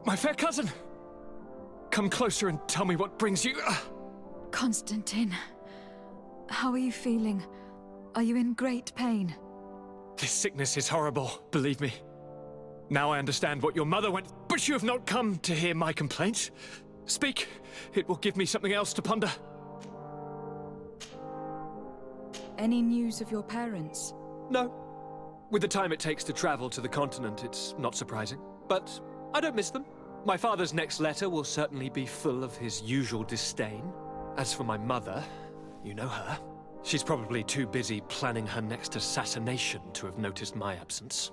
My fair cousin! Come closer and tell me what brings you... Constantine, how are you feeling? Are you in great pain? This sickness is horrible, believe me. Now I understand what your mother went... But you have not come to hear my complaint. Speak. It will give me something else to ponder. Any news of your parents? No. With the time it takes to travel to the continent, it's not surprising. But I don't miss them. My father's next letter will certainly be full of his usual disdain. As for my mother, you know her. She's probably too busy planning her next assassination to have noticed my absence.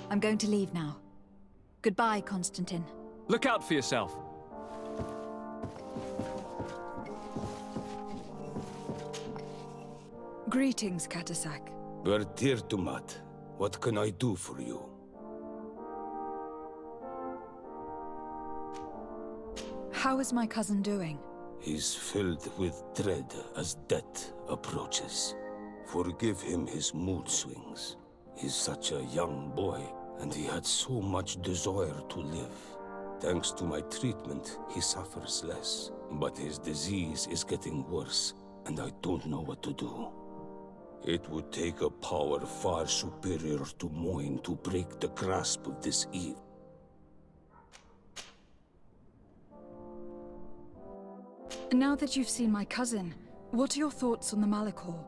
I'm going to leave now. Goodbye, Constantine. Look out for yourself. Greetings, Katasak. Bertirtumat, what can I do for you? How is my cousin doing? He's filled with dread as death approaches. Forgive him his mood swings. He's such a young boy, and he had so much desire to live. Thanks to my treatment, he suffers less. But his disease is getting worse, and I don't know what to do. It would take a power far superior to mine to break the grasp of this evil. Now that you've seen my cousin, what are your thoughts on the Malachor?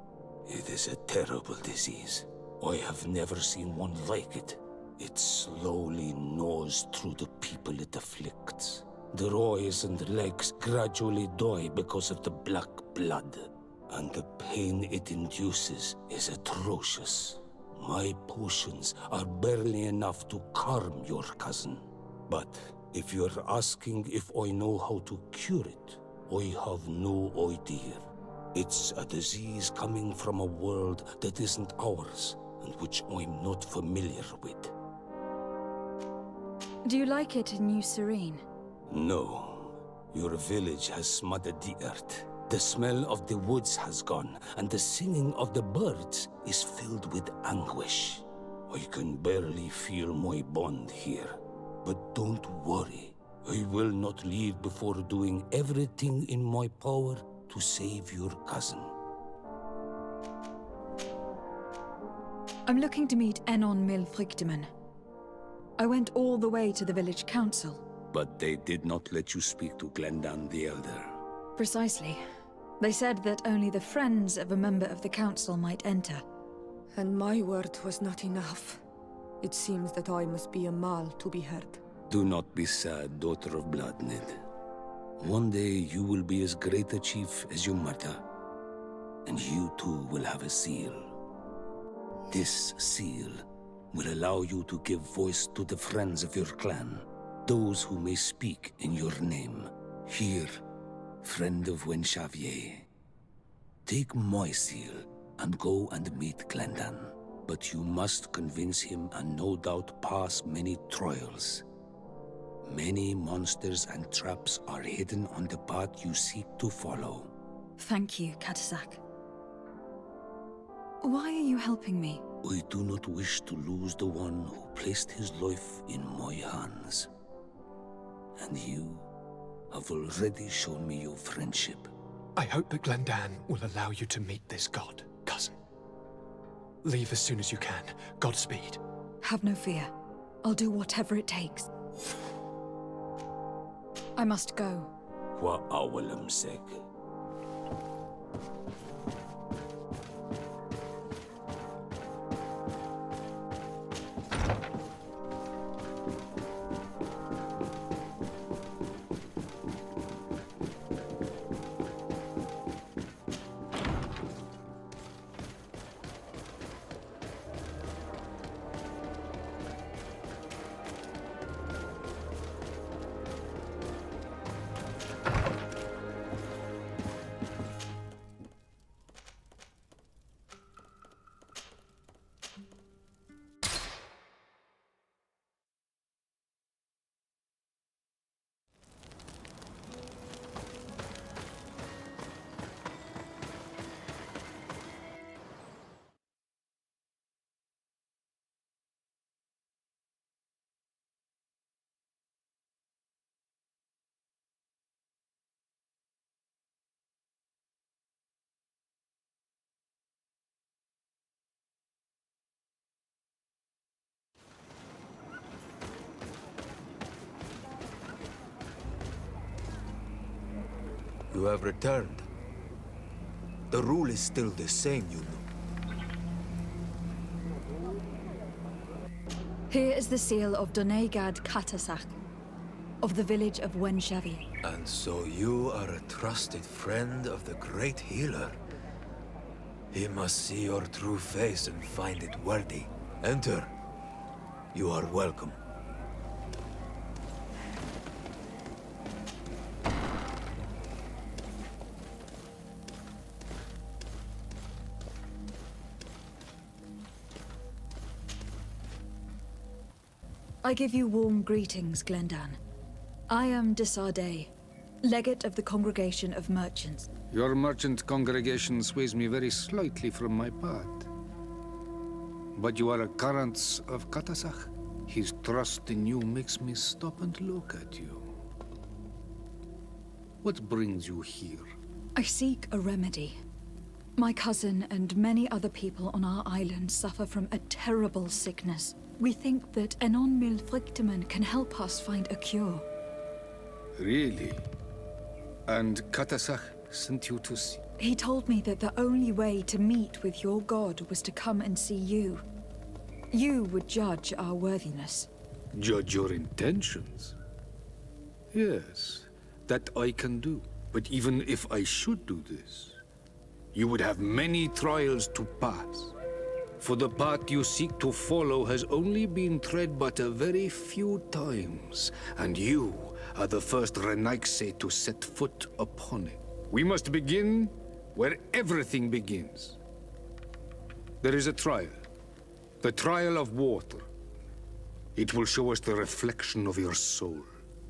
It is a terrible disease. I have never seen one like it. It slowly gnaws through the people it afflicts. Their eyes and legs gradually die because of the black blood. And the pain it induces is atrocious. My potions are barely enough to calm your cousin. But if you're asking if I know how to cure it, I have no idea. It's a disease coming from a world that isn't ours, and which I'm not familiar with. Do you like it in New Serene? No. Your village has smothered the earth. The smell of the woods has gone, and the singing of the birds is filled with anguish. I can barely feel my bond here. But don't worry. I will not leave before doing everything in my power to save your cousin. I'm looking to meet Enon Milfrictiman. I went all the way to the village council. But they did not let you speak to Glendan the Elder. Precisely. They said that only the friends of a member of the council might enter. And my word was not enough. It seems that I must be a Mal to be heard. Do not be sad, daughter of Bloodnid. One day you will be as great a chief as your mother. And you too will have a seal. This seal will allow you to give voice to the friends of your clan, those who may speak in your name. Here, friend of Wenxavier. Take my seal and go and meet Glendan. But you must convince him and no doubt pass many trials. Many monsters and traps are hidden on the path you seek to follow. Thank you, Katasak. Why are you helping me? I do not wish to lose the one who placed his life in my hands. And you have already shown me your friendship. I hope that Glendan will allow you to meet this god, cousin. Leave as soon as you can. Godspeed. Have no fear. I'll do whatever it takes. I must go. Wa awalam seg. You have returned. The rule is still the same, you know. Here is the seal of Donegad Katasach, of the village of Wenshavi. And so you are a trusted friend of the great healer. He must see your true face and find it worthy. Enter. You are welcome. I give you warm greetings, Glendan. I am DeSardet, legate of the Congregation of Merchants. Your merchant congregation sways me very slightly from my path. But you are a current of Katasach. His trust in you makes me stop and look at you. What brings you here? I seek a remedy. My cousin and many other people on our island suffer from a terrible sickness. We think that Enon Milfrictiman can help us find a cure. Really? And Katasach sent you to see? He told me that the only way to meet with your god was to come and see you. You would judge our worthiness. Judge your intentions? Yes, that I can do. But even if I should do this, you would have many trials to pass. For the path you seek to follow has only been tread but a very few times, and you are the first Renaigse to set foot upon it. We must begin where everything begins. There is a trial. The trial of water. It will show us the reflection of your soul.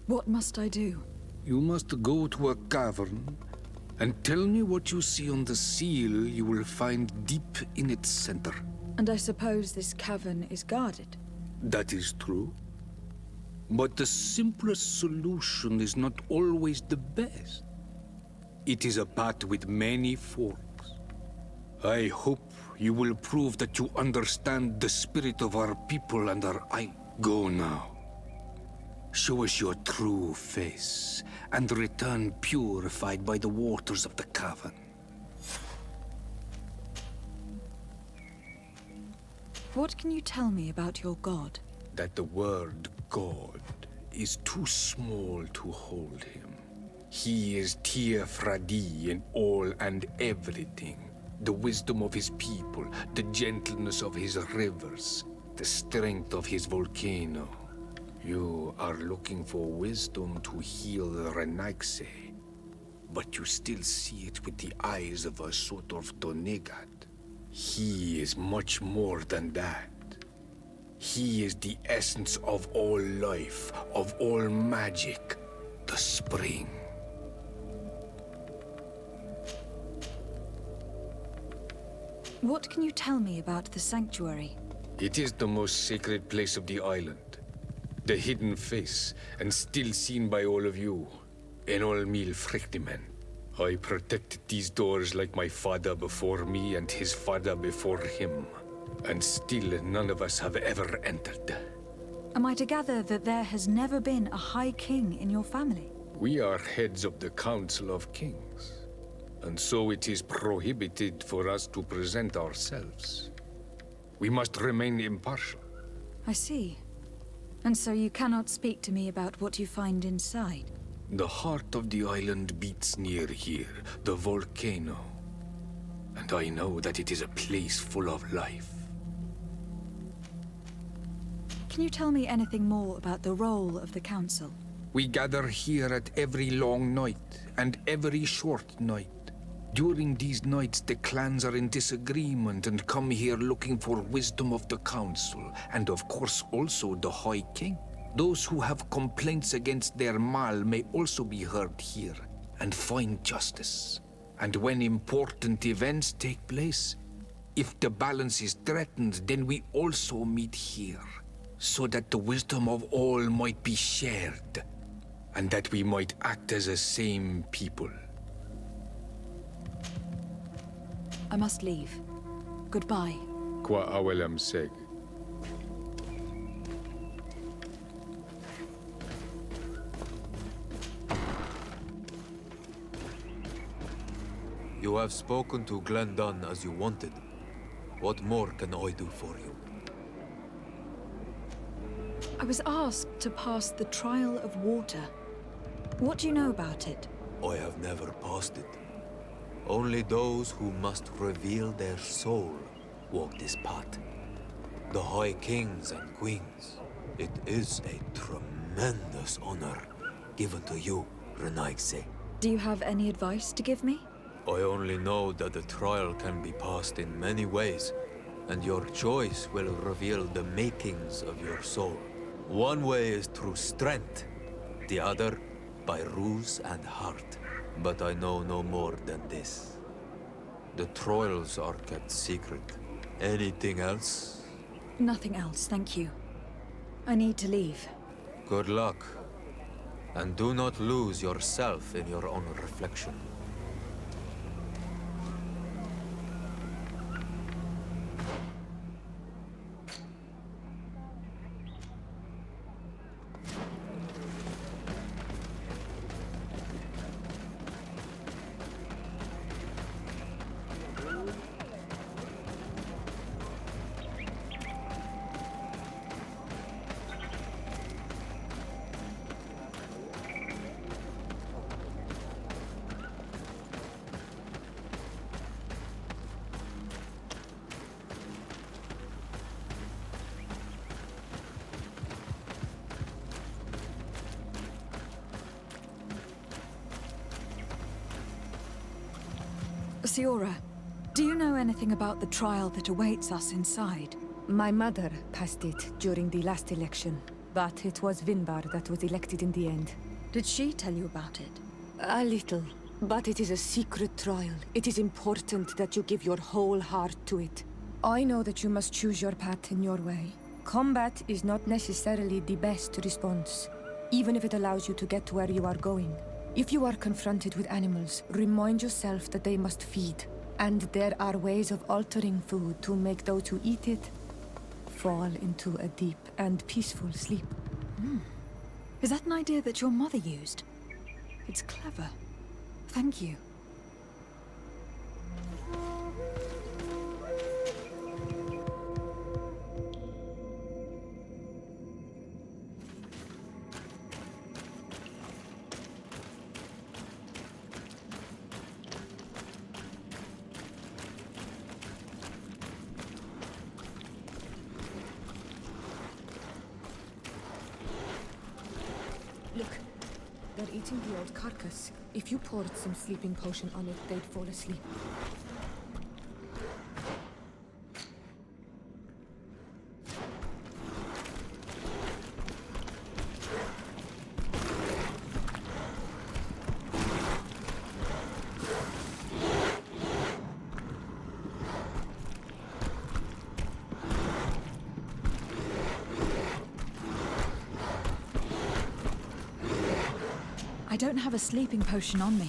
What must I do? You must go to a cavern and tell me what you see on the seal you will find deep in its center. And I suppose this cavern is guarded. That is true. But the simplest solution is not always the best. It is a path with many forks. I hope you will prove that you understand the spirit of our people and our isle. Go now. Show us your true face, and return purified by the waters of the cavern. What can you tell me about your god? That the word God is too small to hold him. He is Tir Fradi in all and everything. The wisdom of his people, the gentleness of his rivers, the strength of his volcano. You are looking for wisdom to heal the Renaigse, but you still see it with the eyes of a sort of Donegad. He is much more than that. He is the essence of all life, of all magic, the spring. What can you tell me about the sanctuary? It is the most sacred place of the island. The hidden face, and still seen by all of you. Enol Mil Frictimen. I protected these doors like my father before me and his father before him. And still none of us have ever entered. Am I to gather that there has never been a High King in your family? We are heads of the Council of Kings. And so it is prohibited for us to present ourselves. We must remain impartial. I see. And so you cannot speak to me about what you find inside? The heart of the island beats near here, the volcano. And I know that it is a place full of life. Can you tell me anything more about the role of the Council? We gather here at every long night and every short night. During these nights, the clans are in disagreement and come here looking for wisdom of the Council, and of course also the High King. Those who have complaints against their Mal may also be heard here and find justice. And when important events take place, if the balance is threatened, then we also meet here, so that the wisdom of all might be shared, and that we might act as a same people. I must leave. Goodbye. Qua awelam seg. You have spoken to Glendon as you wanted. What more can I do for you? I was asked to pass the trial of water. What do you know about it? I have never passed it. Only those who must reveal their soul walk this path. The High Kings and Queens. It is a tremendous honor given to you, Renaigse. Do you have any advice to give me? I only know that the trial can be passed in many ways, and your choice will reveal the makings of your soul. One way is through strength, the other by ruse and heart. But I know no more than this. The trials are kept secret. Anything else? Nothing else, thank you. I need to leave. Good luck. And do not lose yourself in your own reflection. Siora, do you know anything about the trial that awaits us inside? My mother passed it during the last election, but it was Vinbar that was elected in the end. Did she tell you about it? A little, but it is a secret trial. It is important that you give your whole heart to it. I know that you must choose your path in your way. Combat is not necessarily the best response, even if it allows you to get to where you are going. If you are confronted with animals, remind yourself that they must feed, and there are ways of altering food to make those who eat it fall into a deep and peaceful sleep. Is that an idea that your mother used? It's clever. Thank you. Look, they're eating the old carcass. If you poured some sleeping potion on it, they'd fall asleep. I don't have a sleeping potion on me.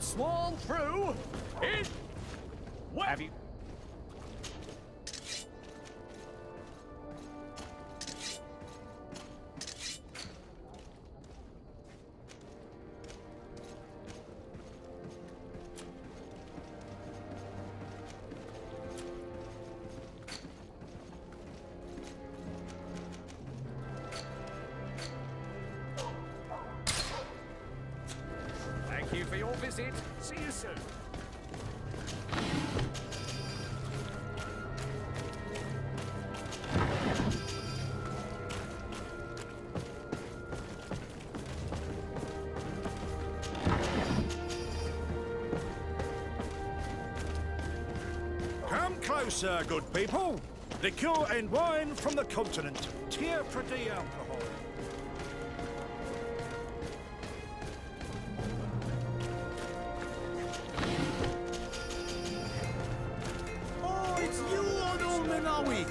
swarm through. Have you? Thank you for your visit. See you soon. Come closer, good people. Liqueur and wine from the continent. Tier pretty alcohol. Oh, it's you, Lord Olmenawi.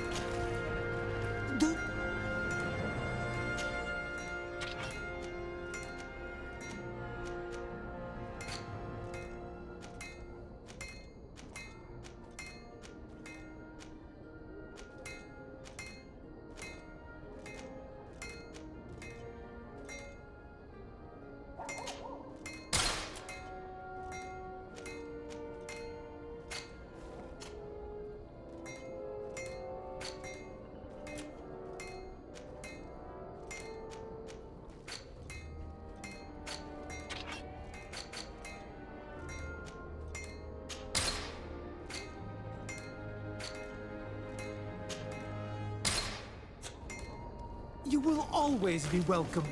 You will always be welcome.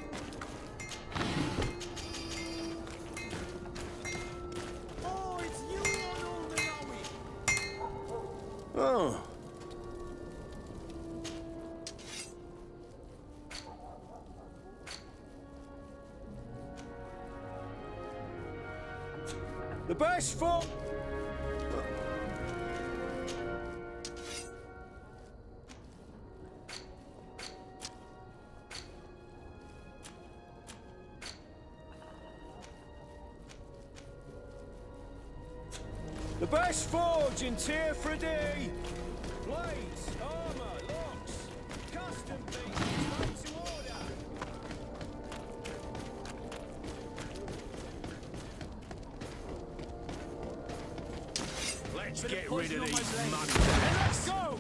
Oh, it's you, Lord Olmenawi. Oh. The best for... The best forge in Tier Fredy! Blades, armor, locks, custom pieces, made to order! Let's get rid of these monkeys. Let's go!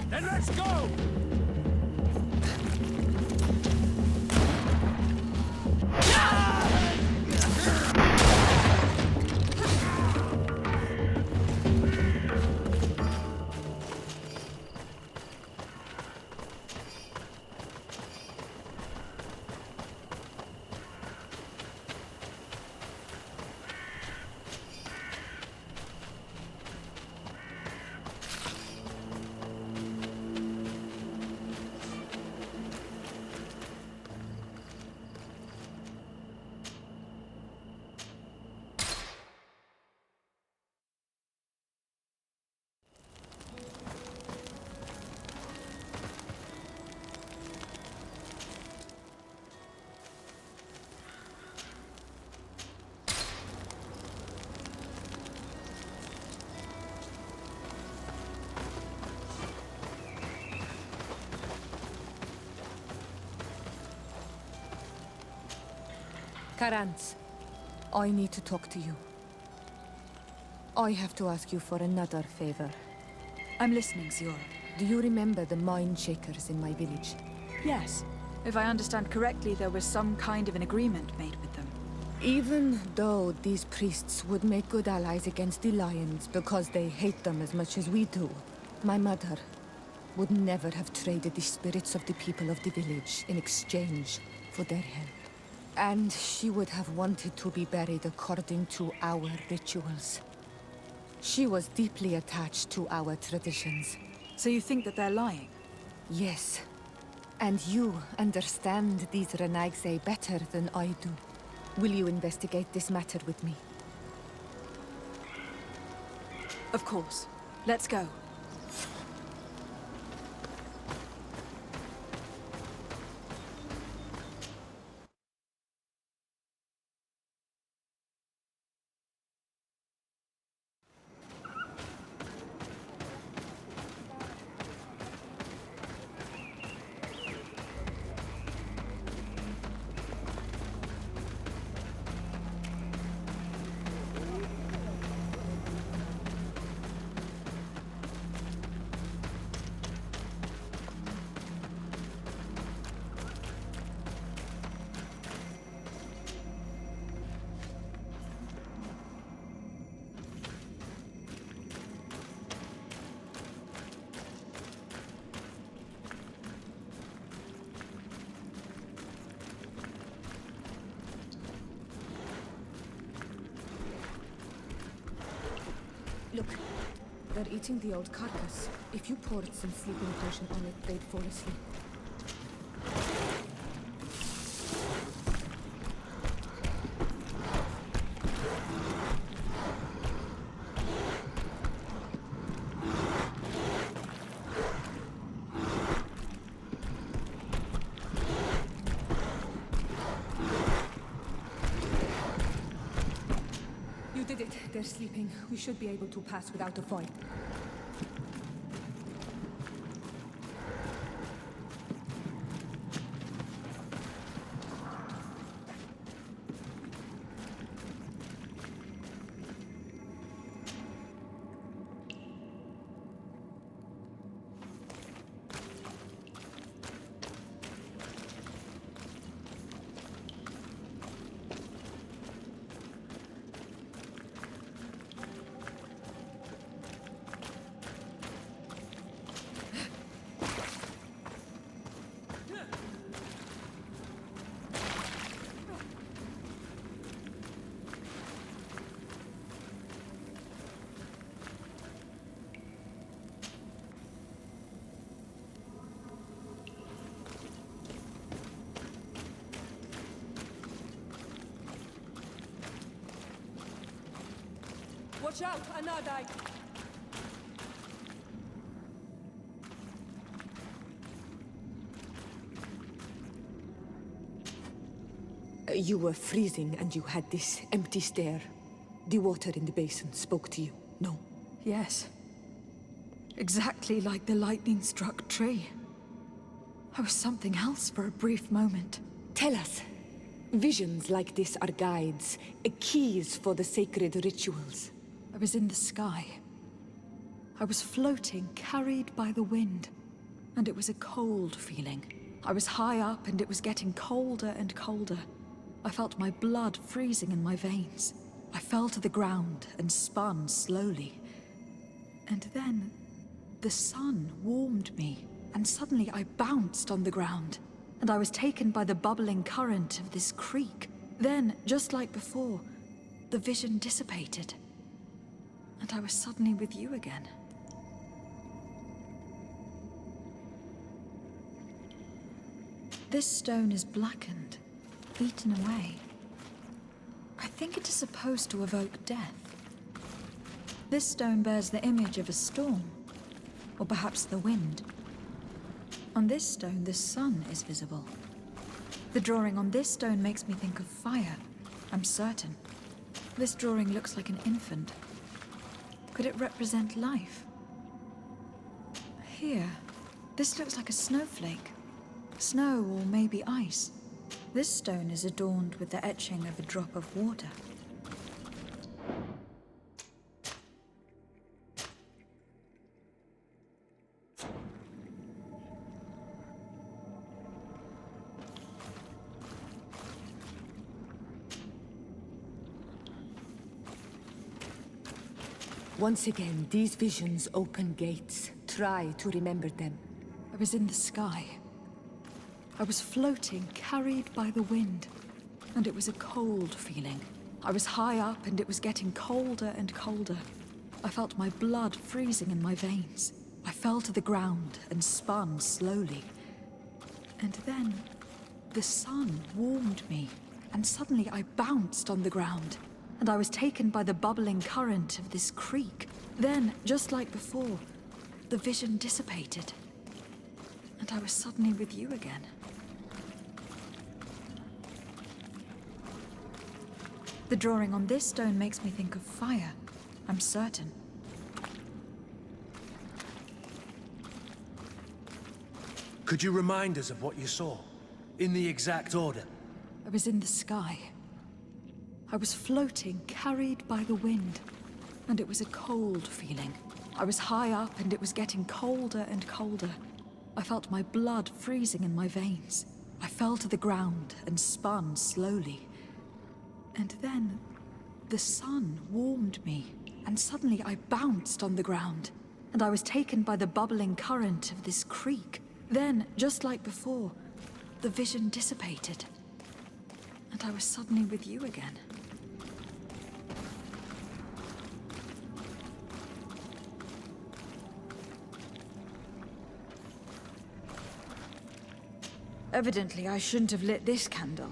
Then let's go! Karantz, I need to talk to you. I have to ask you for another favor. I'm listening, Siora. Do you remember the mind shakers in my village? Yes. If I understand correctly, there was some kind of an agreement made with them. Even though these priests would make good allies against the Lions because they hate them as much as we do, my mother would never have traded the spirits of the people of the village in exchange for their help. And she would have wanted to be buried according to our rituals. She was deeply attached to our traditions. So you think that they're lying? Yes. And you understand these Renaigse better than I do. Will you investigate this matter with me? Of course. Let's go. Look, they're eating the old carcass. If you poured some sleeping potion on it, they'd fall asleep. You did it. They're sleeping. We should be able to pass without a fight. Watch out, Anadai! You were freezing and you had this empty stare. The water in the basin spoke to you, no? Yes. Exactly like the lightning-struck tree. I was something else for a brief moment. Tell us. Visions like this are guides, keys for the sacred rituals. I was in the sky. I was floating, carried by the wind. And it was a cold feeling. I was high up and it was getting colder and colder. I felt my blood freezing in my veins. I fell to the ground and spun slowly. And then, the sun warmed me, and suddenly I bounced on the ground. And I was taken by the bubbling current of this creek. Then, just like before, the vision dissipated. And I was suddenly with you again. This stone is blackened, eaten away. I think it is supposed to evoke death. This stone bears the image of a storm, or perhaps the wind. On this stone, the sun is visible. The drawing on this stone makes me think of fire, I'm certain. This drawing looks like an infant. Could it represent life? Here, this looks like a snowflake. Snow or maybe ice. This stone is adorned with the etching of a drop of water. Once again, these visions open gates. Try to remember them. I was in the sky. I was floating, carried by the wind. And it was a cold feeling. I was high up and it was getting colder and colder. I felt my blood freezing in my veins. I fell to the ground and spun slowly. And then, the sun warmed me, and suddenly I bounced on the ground. And I was taken by the bubbling current of this creek. Then, just like before, the vision dissipated. And I was suddenly with you again. The drawing on this stone makes me think of fire. I'm certain. Could you remind us of what you saw? In the exact order? I was in the sky. I was floating, carried by the wind. And it was a cold feeling. I was high up and it was getting colder and colder. I felt my blood freezing in my veins. I fell to the ground and spun slowly. And then, the sun warmed me, and suddenly I bounced on the ground. And I was taken by the bubbling current of this creek. Then, just like before, the vision dissipated. And I was suddenly with you again. Evidently, I shouldn't have lit this candle.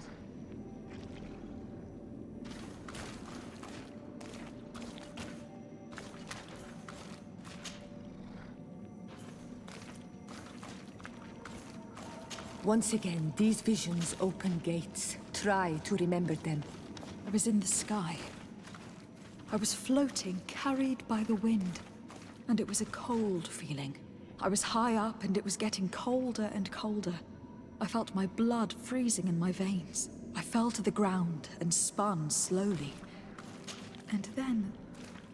Once again, these visions open gates. Try to remember them. I was in the sky. I was floating, carried by the wind. And it was a cold feeling. I was high up and it was getting colder and colder. I felt my blood freezing in my veins. I fell to the ground and spun slowly. And then,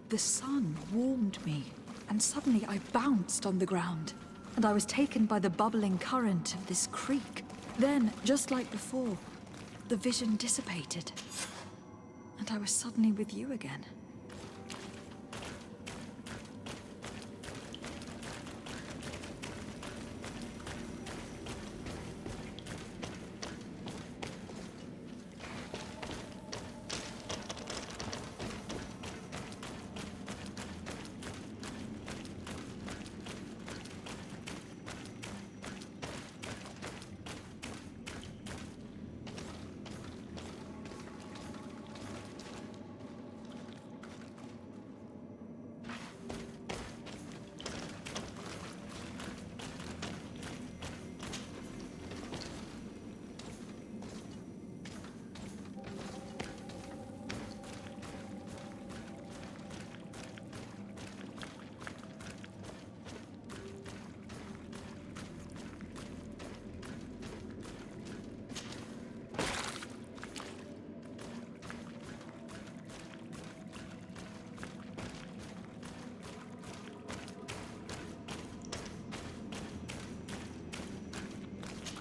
the sun warmed me, and suddenly I bounced on the ground. And I was taken by the bubbling current of this creek. Then, just like before, the vision dissipated. And I was suddenly with you again.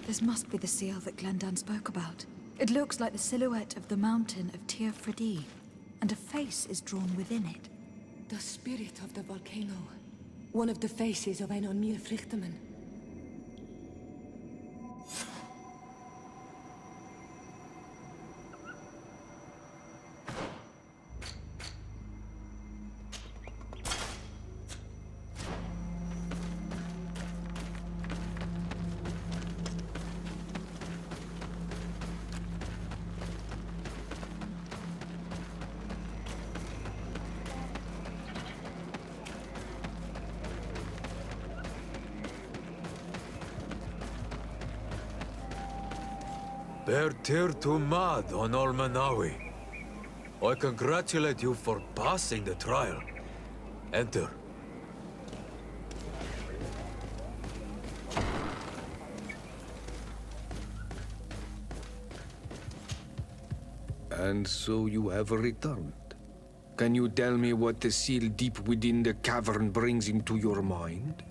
This must be the seal that Glendan spoke about. It looks like the silhouette of the mountain of Tir Fredi, and a face is drawn within it. The spirit of the volcano. One of the faces of Einon Míl-Frichtemann. Ber tir to mad on Olmanawi. I congratulate you for passing the trial. Enter. And so you have returned. Can you tell me what the seal deep within the cavern brings into your mind?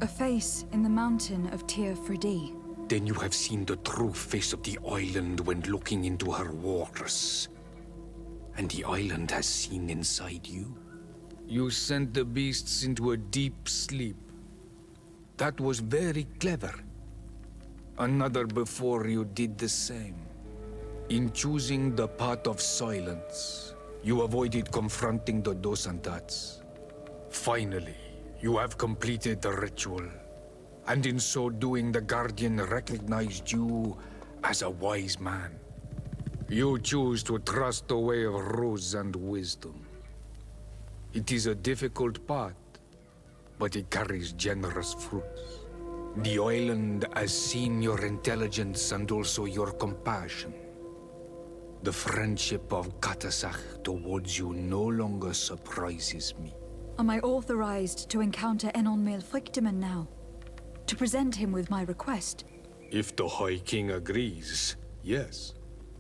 A face in the mountain of Tir Fredi. Then you have seen the true face of the island when looking into her waters. And the island has seen inside you. You sent the beasts into a deep sleep. That was very clever. Another before you did the same. In choosing the path of silence, you avoided confronting the DeSardet. Finally, you have completed the ritual. And in so doing, the Guardian recognized you as a wise man. You choose to trust the way of rules and wisdom. It is a difficult path, but it carries generous fruits. The island has seen your intelligence and also your compassion. The friendship of Katasach towards you no longer surprises me. Am I authorized to encounter Enon Milfrictiman now? To present him with my request? If the High King agrees, yes.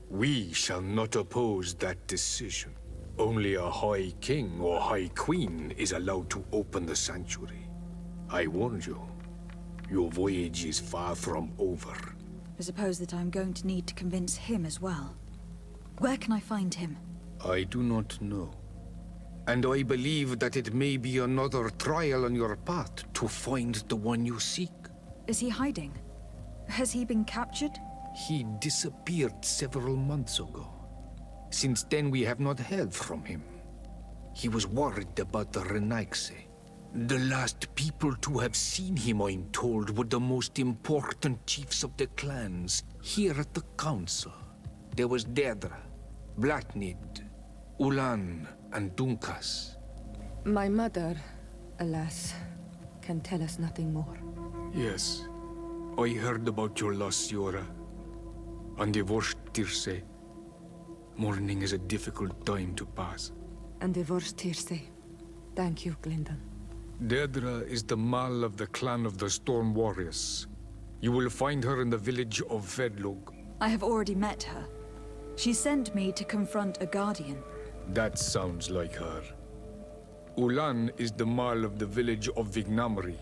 We shall not oppose that decision. Only a High King or High Queen is allowed to open the sanctuary. I warned you. Your voyage is far from over. I suppose that I'm going to need to convince him as well. Where can I find him? I do not know. And I believe that it may be another trial on your path to find the one you seek. Is he hiding? Has he been captured? He disappeared several months ago. Since then, we have not heard from him. He was worried about the Renaigse. The last people to have seen him, I'm told, were the most important chiefs of the clans here at the council. There was Deirdre, Blatnid, Ulan, and Dunkas. My mother, alas, can tell us nothing more. Yes, I heard about your loss, Yora. And divorced Tirce. Mourning is a difficult time to pass. And divorced Tirce. Thank you, Glendon. Deirdre is the Mal of the clan of the Storm Warriors. You will find her in the village of Vedlug. I have already met her. She sent me to confront a guardian. That sounds like her. Ulan is the Mal of the village of Vignamri,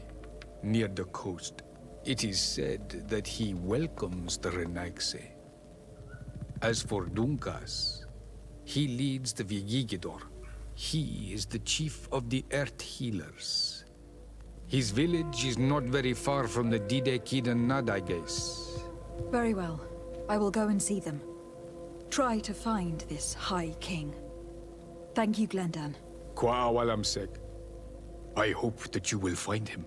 near the coast. It is said that he welcomes the Renaigse. As for Dunkas, he leads the Vigigidor. He is the chief of the Earth Healers. His village is not very far from the Didekidan Nadages. Very well. I will go and see them. Try to find this High King. Thank you, Glendan. Kwa'awalamsek. I hope that you will find him.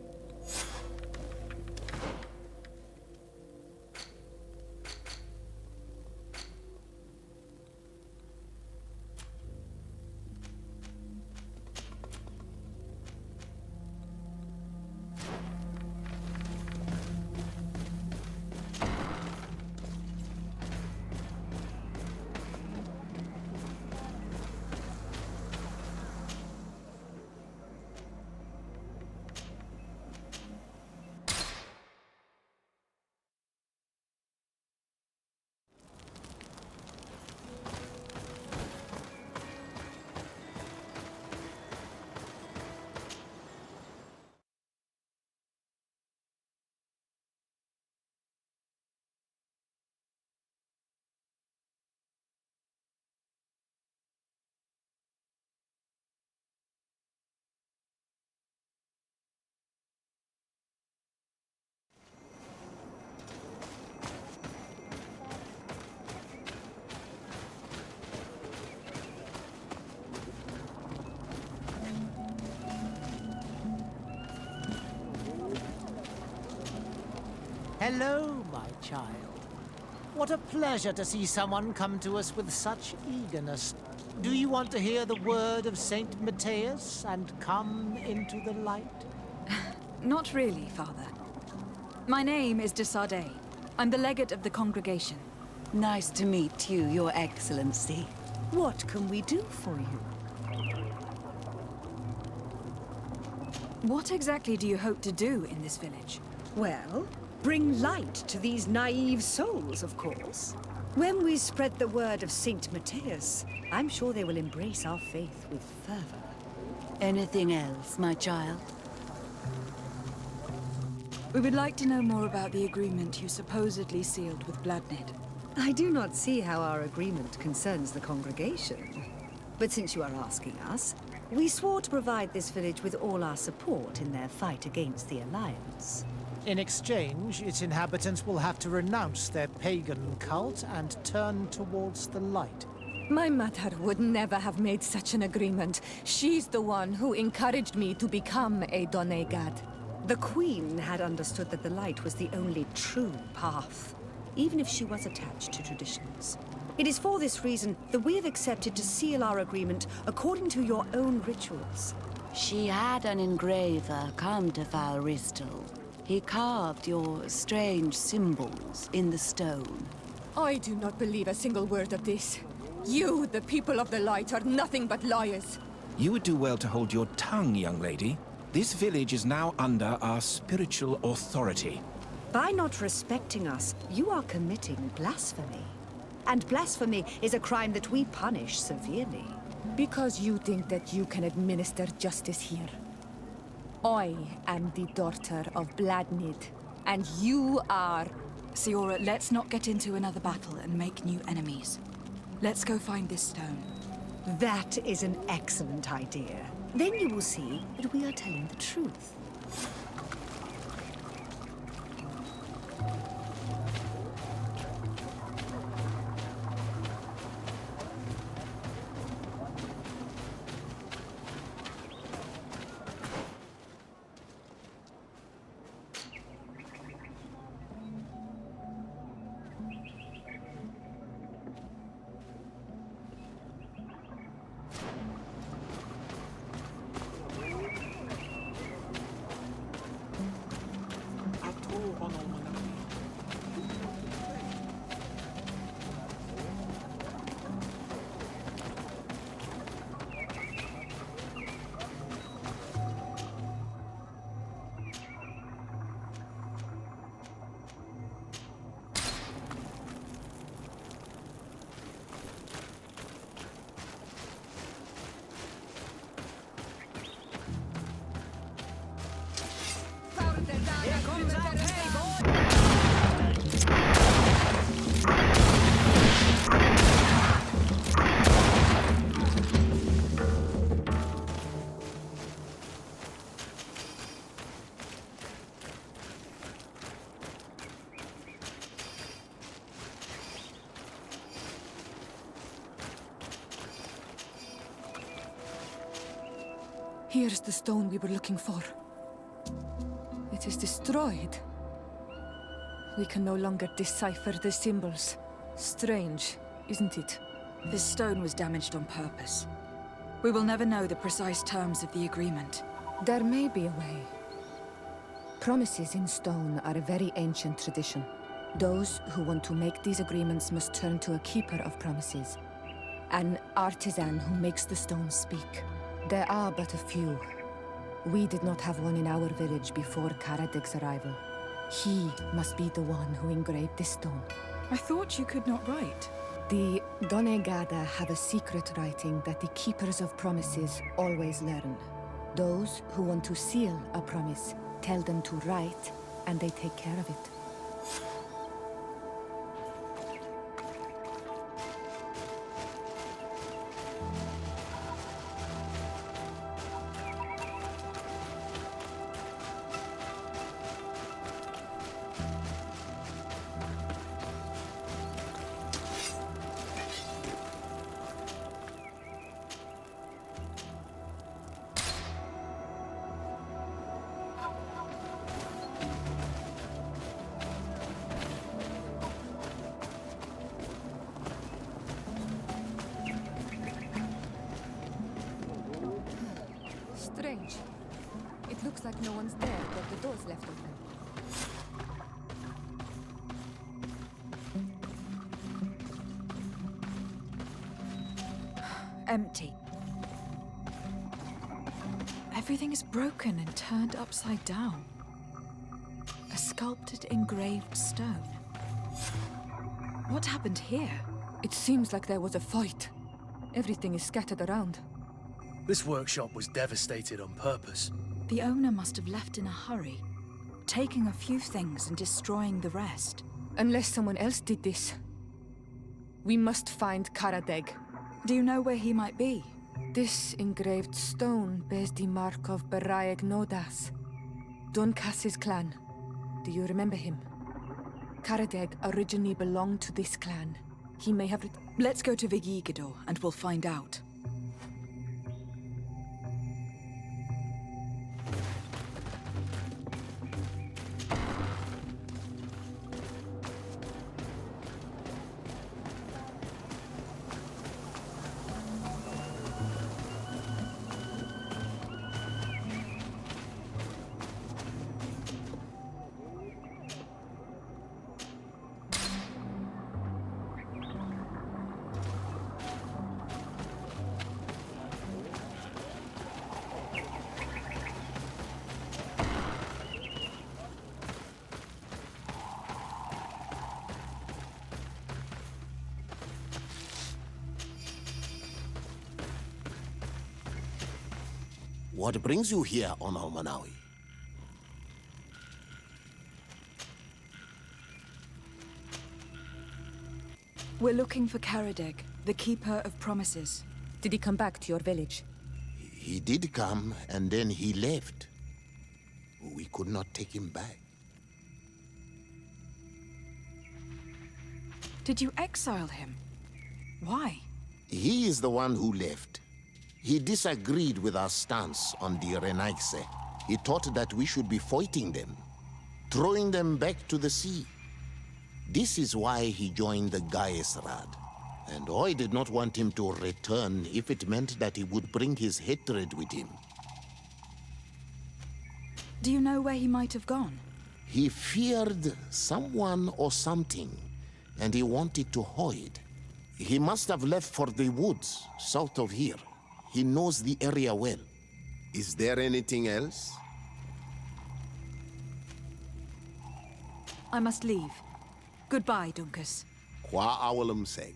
Hello, my child. What a pleasure to see someone come to us with such eagerness. Do you want to hear the word of Saint Matthias and come into the light? Not really, Father. My name is DeSardet. I'm the legate of the congregation. Nice to meet you, Your Excellency. What can we do for you? What exactly do you hope to do in this village? Well, bring light to these naive souls, of course. When we spread the word of Saint Matthias, I'm sure they will embrace our faith with fervor. Anything else, my child? We would like to know more about the agreement you supposedly sealed with Bladnid. I do not see how our agreement concerns the congregation. But since you are asking us, We swore to provide this village with all our support in their fight against the Alliance. In exchange, its inhabitants will have to renounce their pagan cult and turn towards the light. My mother would never have made such an agreement. She's the one who encouraged me to become a Donegad. The Queen had understood that the light was the only true path, even if she was attached to traditions. It is for this reason that we have accepted to seal our agreement according to your own rituals. She had an engraver come to Falristal. He carved your strange symbols in the stone. I do not believe a single word of this. You, the people of the light, are nothing but liars. You would do well to hold your tongue, young lady. This village is now under our spiritual authority. By not respecting us, you are committing blasphemy. And blasphemy is a crime that we punish severely. Because you think that you can administer justice here. I am the daughter of Bladnid, and you are... Siora, let's not get into another battle and make new enemies. Let's go find this stone. That is an excellent idea. Then you will see that we are telling the truth. Here's the stone we were looking for. It is destroyed. We can no longer decipher the symbols. Strange, isn't it? This stone was damaged on purpose. We will never know the precise terms of the agreement. There may be a way. Promises in stone are a very ancient tradition. Those who want to make these agreements must turn to a keeper of promises. An artisan who makes the stone speak. There are but a few. We did not have one in our village before Karadeg's arrival. He must be the one who engraved this stone. I thought you could not write. The Donegada have a secret writing that the keepers of promises always learn. Those who want to seal a promise tell them to write, and they take care of it. Strange. It looks like no one's there, but the door's left open. Empty. Everything is broken and turned upside down. A sculpted, engraved stone. What happened here? It seems like there was a fight. Everything is scattered around. This workshop was devastated on purpose. The owner must have left in a hurry, taking a few things and destroying the rest. Unless someone else did this. We must find Karadeg. Do you know where he might be? This engraved stone bears the mark of Baraeg Nodas, Duncass's clan. Do you remember him? Karadeg originally belonged to this clan. He may have... Let's go to Vigigidor and we'll find out. What brings you here on Almanawi? We're looking for Karadeg, the Keeper of Promises. Did he come back to your village? He did come, and then he left. We could not take him back. Did you exile him? Why? He is the one who left. He disagreed with our stance on the Renaigse. He thought that we should be fighting them, throwing them back to the sea. This is why he joined the Gaesrad. And I did not want him to return if it meant that he would bring his hatred with him. Do you know where he might have gone? He feared someone or something, and he wanted to hide. He must have left for the woods, south of here. He knows the area well. Is there anything else? I must leave. Goodbye, Dunkas. Qua awalum seg.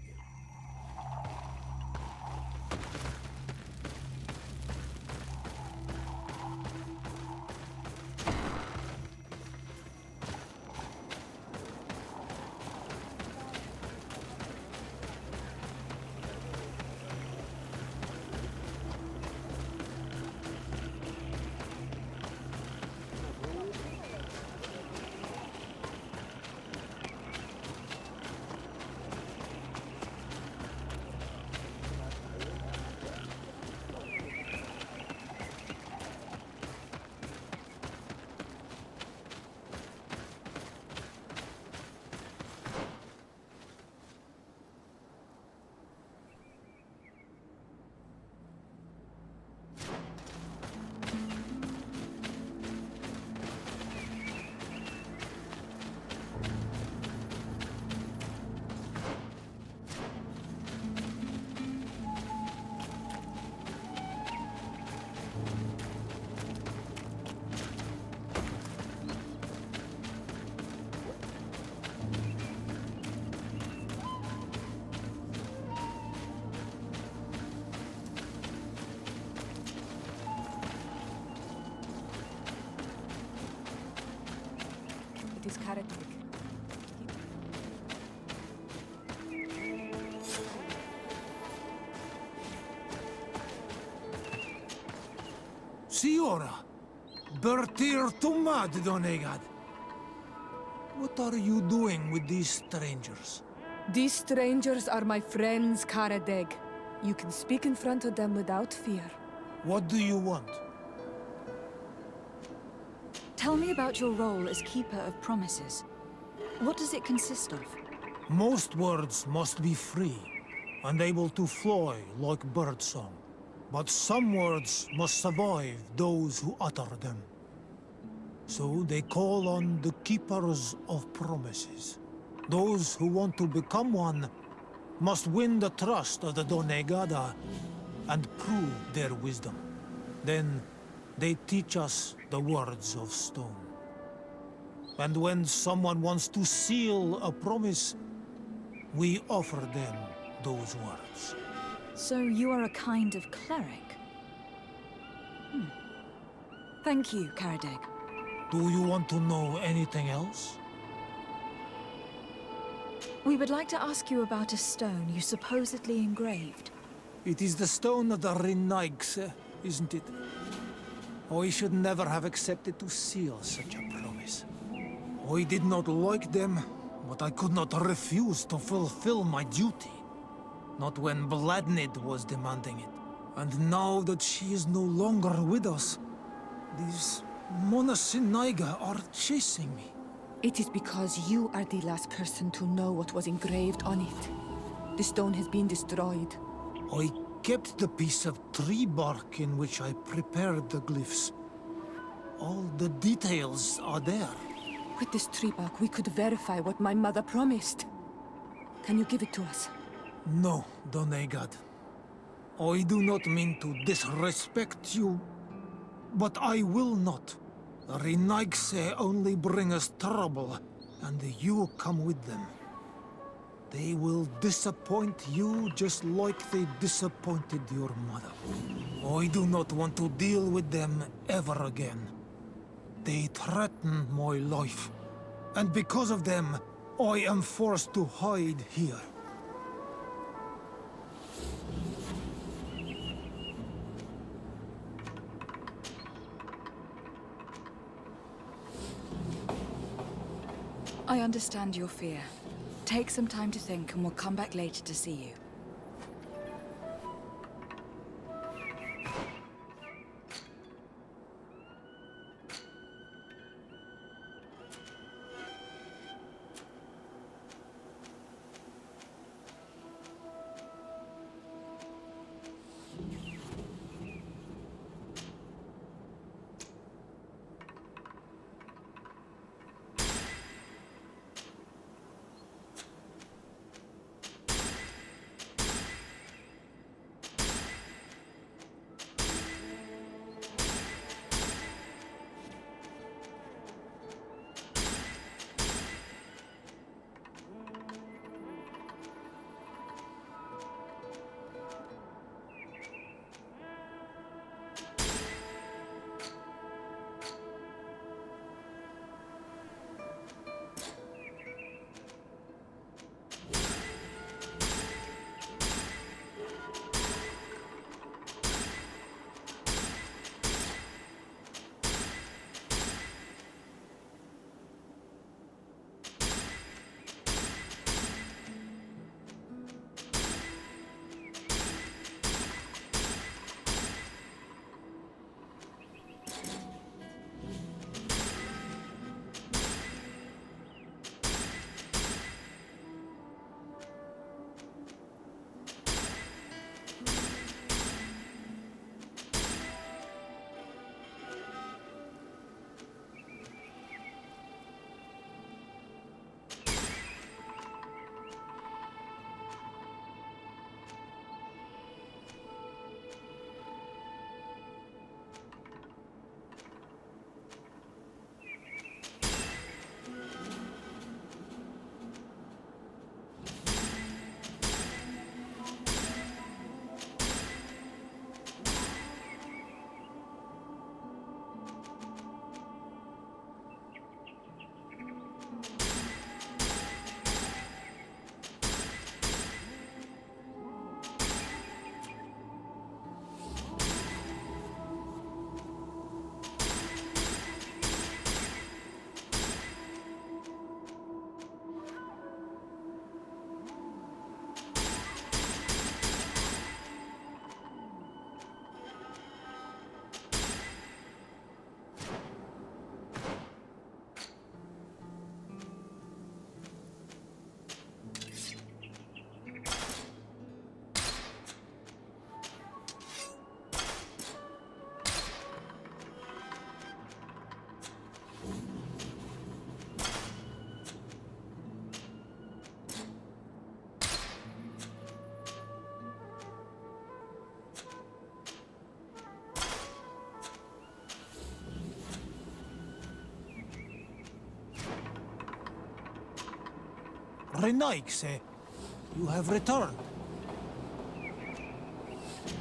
It is Karadeg. Siora, Bertir Tumad Donegad. What are you doing with these strangers? These strangers are my friends, Karadeg. You can speak in front of them without fear. What do you want? Tell me about your role as Keeper of Promises. What does it consist of? Most words must be free and able to fly like birdsong. But some words must survive those who utter them. So they call on the Keepers of Promises. Those who want to become one must win the trust of the Donegada and prove their wisdom. Then they teach us the words of stone. And when someone wants to seal a promise, we offer them those words. So you are a kind of cleric? Thank you, Karadeg. Do you want to know anything else? We would like to ask you about a stone you supposedly engraved. It is the stone of the Renaigse, isn't it? I should never have accepted to seal such a promise. I did not like them, but I could not refuse to fulfill my duty. Not when Bladnid was demanding it. And now that she is no longer with us, these Monasinaiga are chasing me. It is because you are the last person to know what was engraved on it. The stone has been destroyed. I kept the piece of tree bark in which I prepared the glyphs. All the details are there. With this tree bark, we could verify what my mother promised. Can you give it to us? No, Donegad. I do not mean to disrespect you, but I will not. The Renaigse only bring us trouble, and you come with them. They will disappoint you just like they disappointed your mother. I do not want to deal with them ever again. They threaten my life, and because of them, I am forced to hide here. I understand your fear. Take some time to think and we'll come back later to see you. Renaigse, you have returned.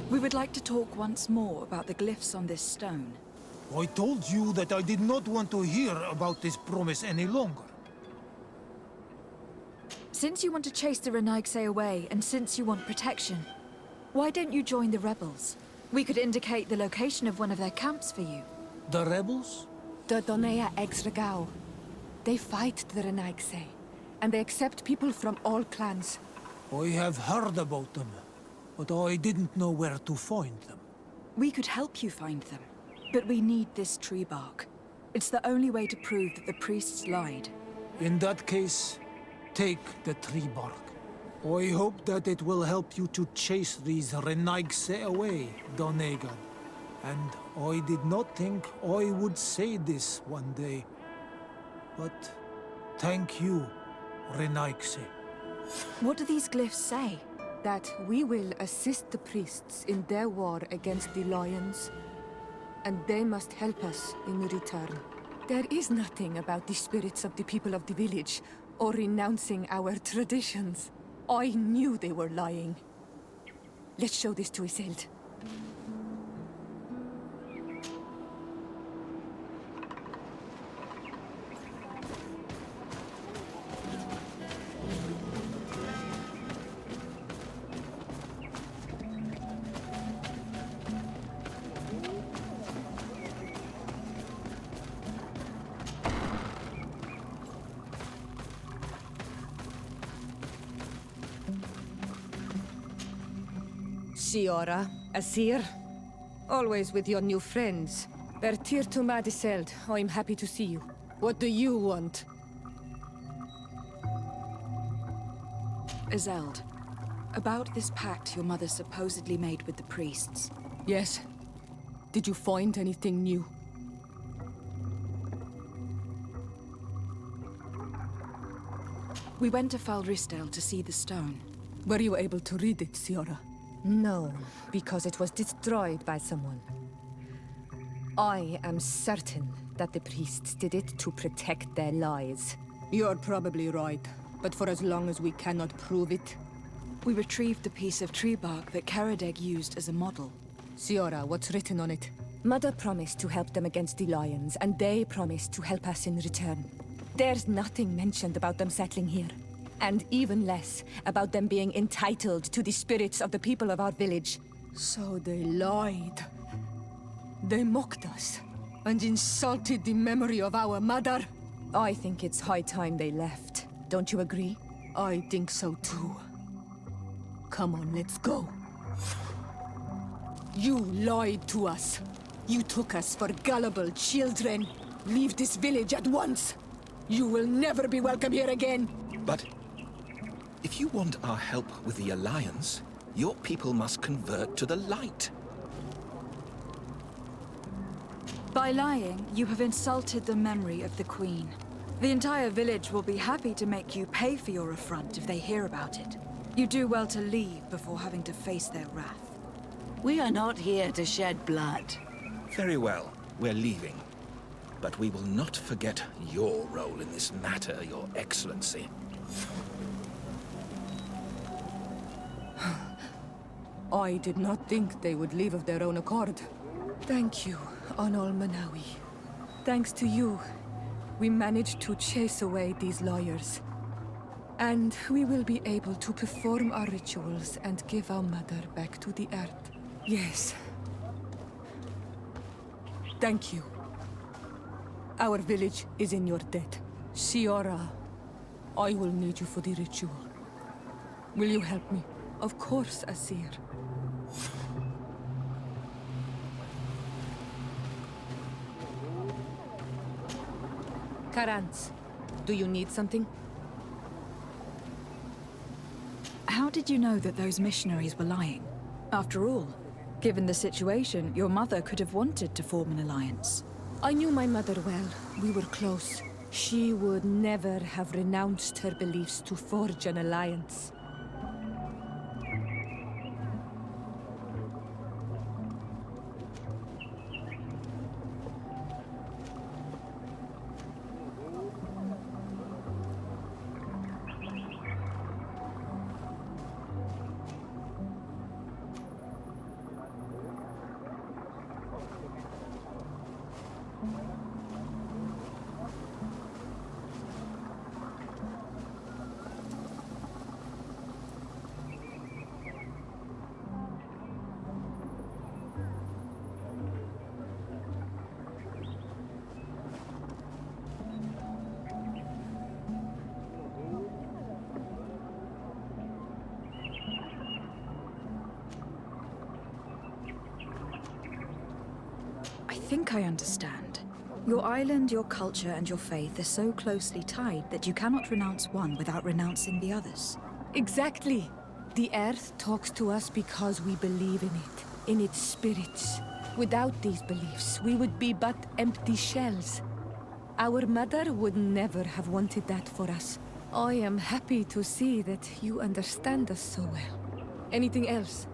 We would like to talk once more about the glyphs on this stone. I told you that I did not want to hear about this promise any longer. Since you want to chase the Renaigse away, and since you want protection, Why don't you join the rebels? We could indicate the location of one of their camps for you. The rebels? The Donea Exregao. They fight the Renaigse, and they accept people from all clans. I have heard about them, but I didn't know where to find them. We could help you find them, but we need this tree bark. It's the only way to prove that the priests lied. In that case, take the tree bark. I hope that it will help you to chase these Renaigse away, Donegan. And I did not think I would say this one day. But thank you, Renaigse. What do these glyphs say? That we will assist the priests in their war against the lions, and they must help us in return. There is nothing about the spirits of the people of the village, or renouncing our traditions. I knew they were lying. Let's show this to Isilde. Siora, Asir. Always with your new friends. Bertir to Madiseld, I'm happy to see you. What do you want? Isilde, about this pact your mother supposedly made with the priests. Yes. Did you find anything new? We went to Falristel to see the stone. Were you able to read it, Siora? No, because it was destroyed by someone. I am certain that the priests did it to protect their lies. You're probably right, but for as long as we cannot prove it... We retrieved the piece of tree bark that Karadeg used as a model. Siora, what's written on it? Mother promised to help them against the lions, and they promised to help us in return. There's nothing mentioned about them settling here. And even less about them being entitled to the spirits of the people of our village. So they lied. They mocked us, and insulted the memory of our mother. I think it's high time they left. Don't you agree? I think so too. Come on, let's go. You lied to us. You took us for gullible children. Leave this village at once. You will never be welcome here again. But if you want our help with the Alliance, your people must convert to the light. By lying, you have insulted the memory of the Queen. The entire village will be happy to make you pay for your affront if they hear about it. You do well to leave before having to face their wrath. We are not here to shed blood. Very well, we're leaving. But we will not forget your role in this matter, Your Excellency. I did not think they would leave of their own accord. Thank you, Anol Manawi. Thanks to you, we managed to chase away these lawyers. And we will be able to perform our rituals and give our mother back to the earth. Yes. Thank you. Our village is in your debt. Siora, I will need you for the ritual. Will you help me? Of course, Asir. Karans, do you need something? How did you know that those missionaries were lying? After all, given the situation, your mother could have wanted to form an alliance. I knew my mother well. We were close. She would never have renounced her beliefs to forge an alliance. think I understand. Your island, your culture, and your faith are so closely tied that you cannot renounce one without renouncing the others. Exactly. The Earth talks to us because we believe in it, in its spirits. Without these beliefs, we would be but empty shells. Our mother would never have wanted that for us. I am happy to see that you understand us so well. Anything else?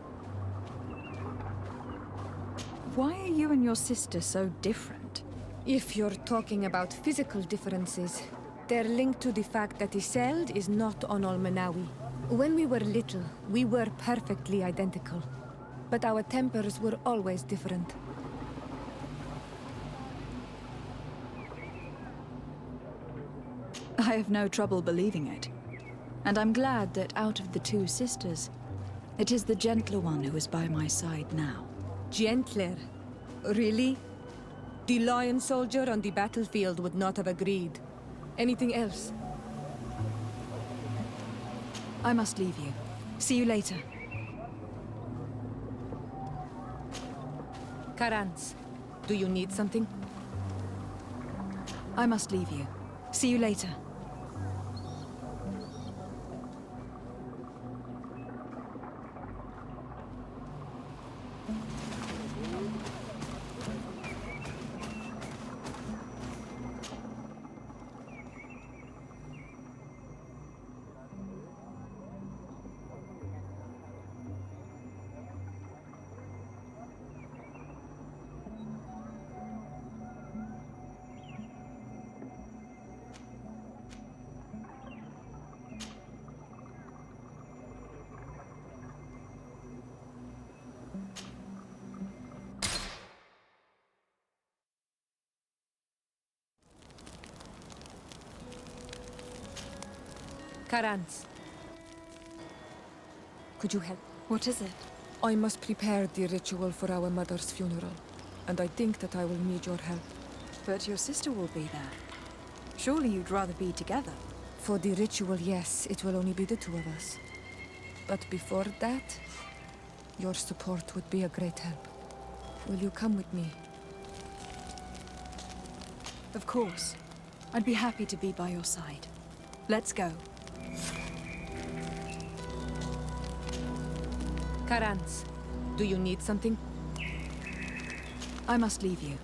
Why are you and your sister so different? If you're talking about physical differences, they're linked to the fact that Isolde is not on Olmenawi. When we were little, we were perfectly identical. But our tempers were always different. I have no trouble believing it. And I'm glad that out of the two sisters, it is the gentler one who is by my side now. Gentler? Really? The lion soldier on the battlefield would not have agreed. Anything else? I must leave you. See you later. Karans, do you need something? I must leave you. See you later. Karans. Could you help? What is it? I must prepare the ritual for our mother's funeral, and I think that I will need your help. But your sister will be there. Surely you'd rather be together. For the ritual, yes, it will only be the two of us. But before that, your support would be a great help. Will you come with me? Of course. I'd be happy to be by your side. Let's go. Karans, do you need something? I must leave you.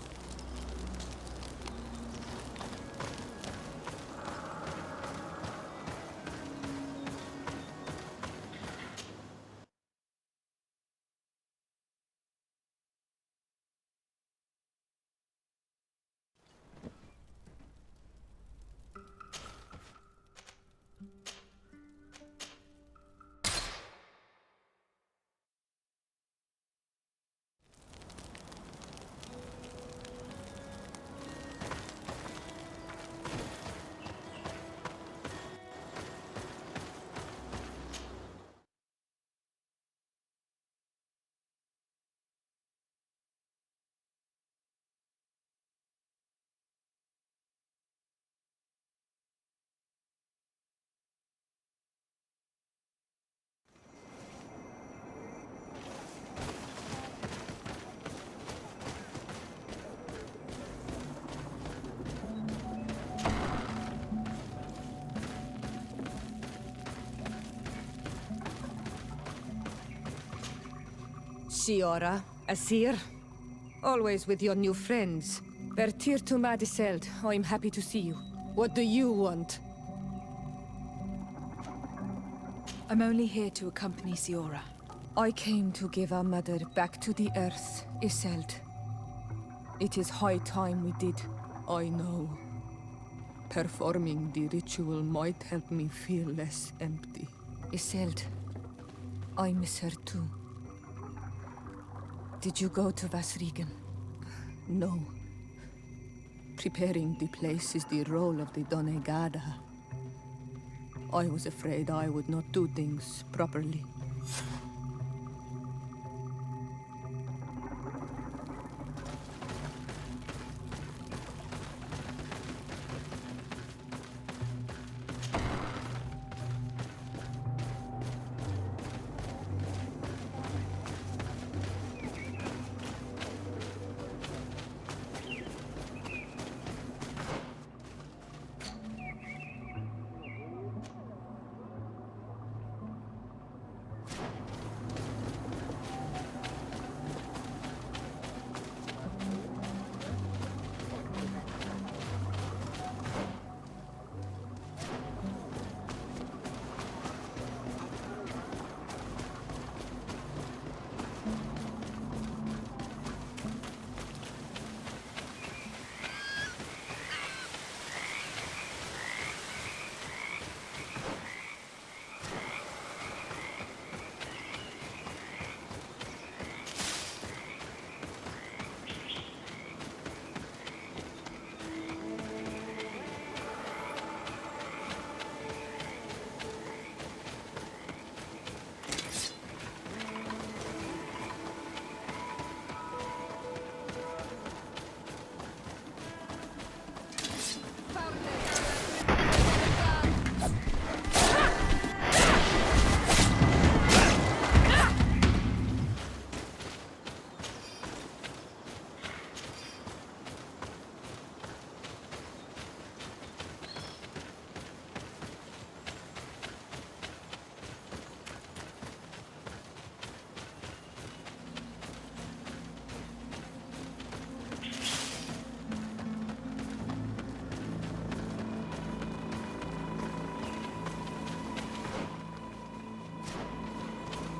Siora, Asir. Always with your new friends. Bertir to Madiseld, I'm happy to see you. What do you want? I'm only here to accompany Siora. I came to give our mother back to the earth, Isolde. It is high time we did. I know. Performing the ritual might help me feel less empty. Isolde, I miss her too. Did you go to Vasrigan? No. Preparing the place is the role of the Donegada. I was afraid I would not do things properly.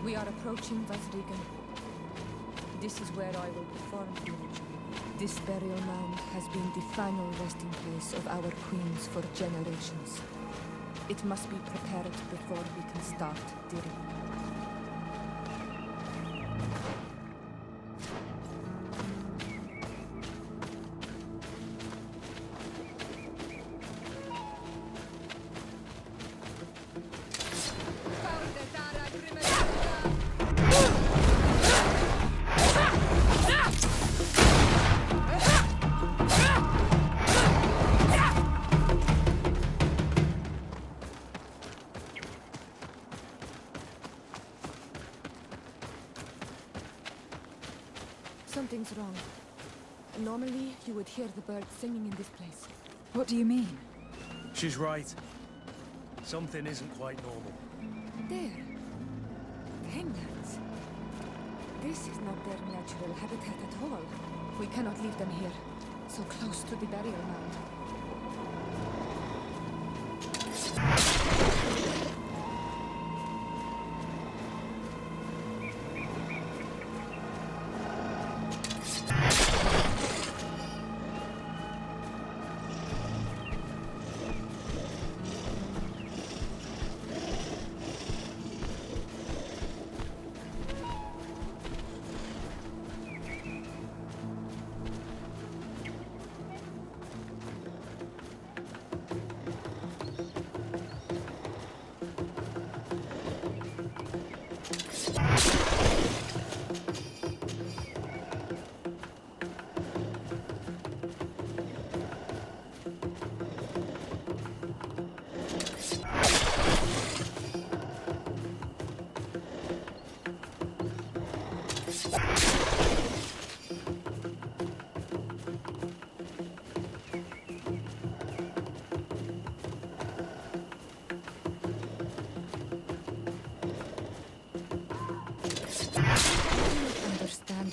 We are approaching Vathrigan. This is where I will perform you. This burial mound has been the final resting place of our queens for generations. It must be prepared before we can start digging. Something's wrong. Normally, you would hear the birds singing in this place. What do you mean? She's right. Something isn't quite normal. There. Hanglands. This is not their natural habitat at all. We cannot leave them here, so close to the burial mound.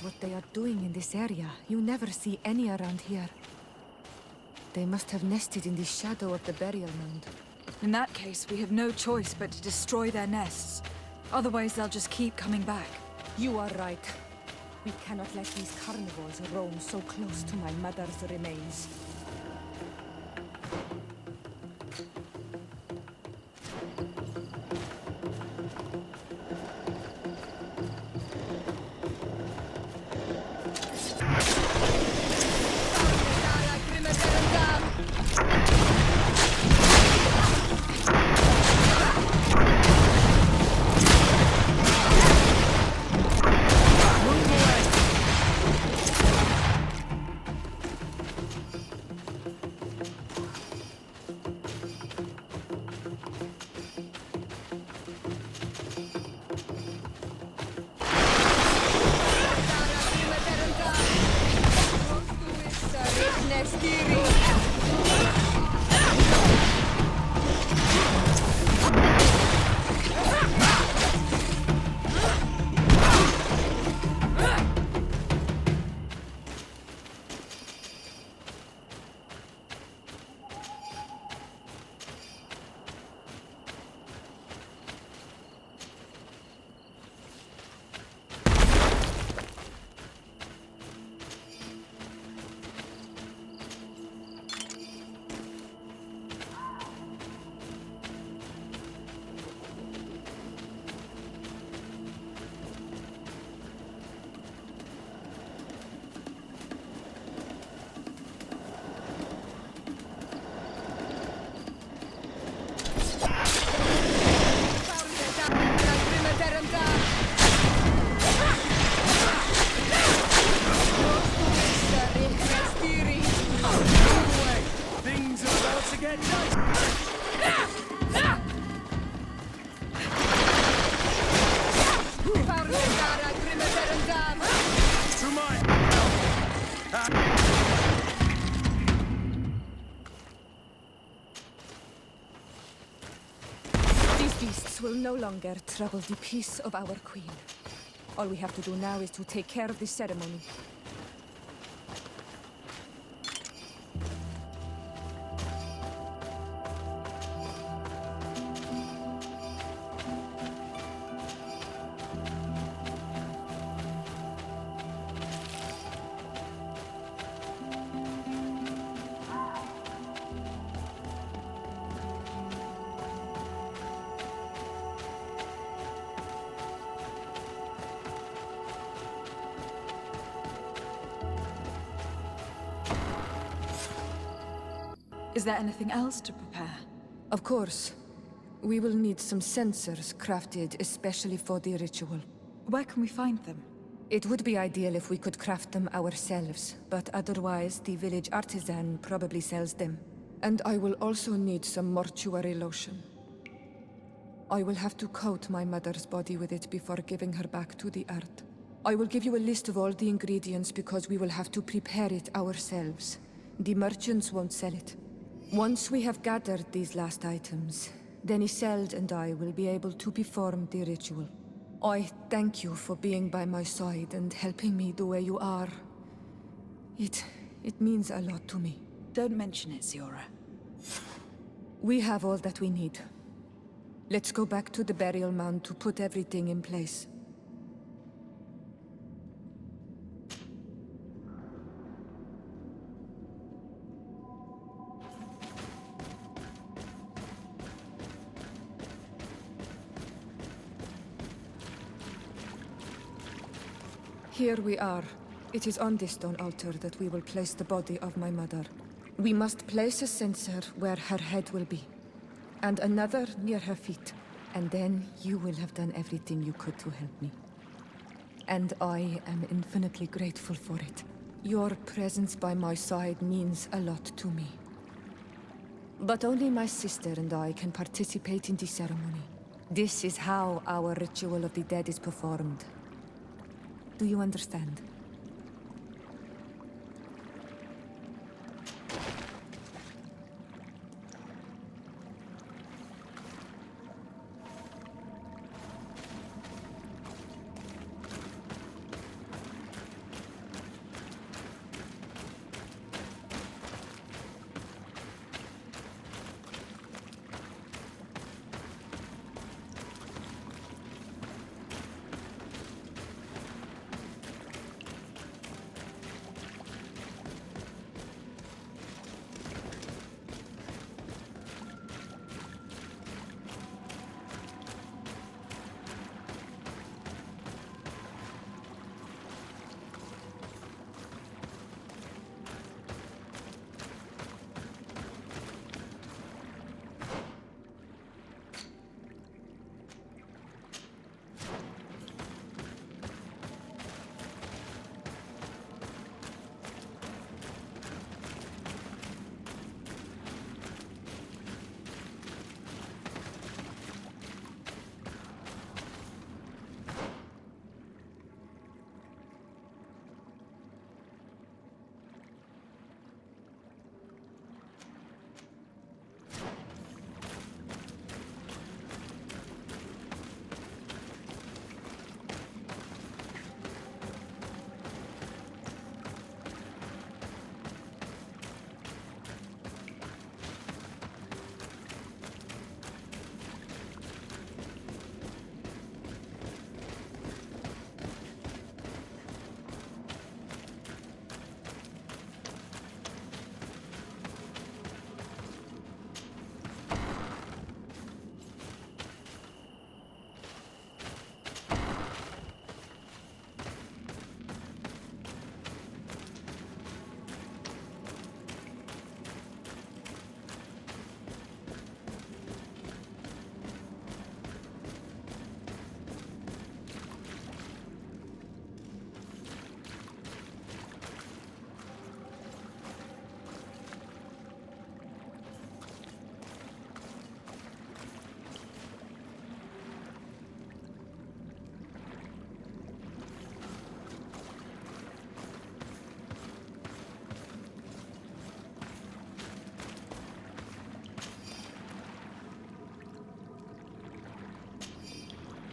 What they are doing in this area. You never see any around here. They must have nested in the shadow of the burial mound. In that case, we have no choice but to destroy their nests. Otherwise, they'll just keep coming back. You are right. We cannot let these carnivores roam so close to my mother's remains. Will no longer trouble the peace of our queen. All we have to do now is to take care of the ceremony. Is there anything else to prepare? Of course. We will need some sensors crafted especially for the ritual. Where can we find them? It would be ideal if we could craft them ourselves, but otherwise the village artisan probably sells them. And I will also need some mortuary lotion. I will have to coat my mother's body with it before giving her back to the earth. I will give you a list of all the ingredients because we will have to prepare it ourselves. The merchants won't sell it. Once we have gathered these last items, then Isolde and I will be able to perform the ritual. I thank you for being by my side and helping me the way you are. It means a lot to me. Don't mention it, Siora. We have all that we need. Let's go back to the burial mound to put everything in place. Here we are. It is on this stone altar that we will place the body of my mother. We must place a censer where her head will be, and another near her feet. And then you will have done everything you could to help me. And I am infinitely grateful for it. Your presence by my side means a lot to me. But only my sister and I can participate in the ceremony. This is how our ritual of the dead is performed. Do you understand?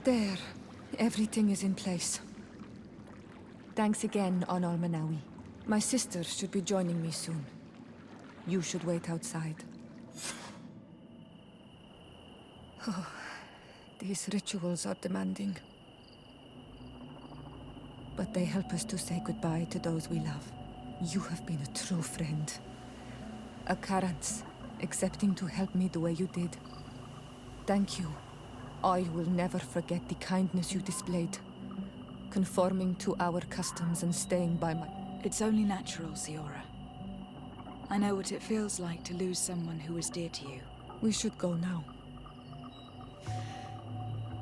There. Everything is in place. Thanks again, Onal Manawi. My sister should be joining me soon. You should wait outside. Oh, these rituals are demanding. But they help us to say goodbye to those we love. You have been a true friend. A Karans, accepting to help me the way you did. Thank you. I will never forget the kindness you displayed. Conforming to our customs and staying by my... It's only natural, Siora. I know what it feels like to lose someone who was dear to you. We should go now.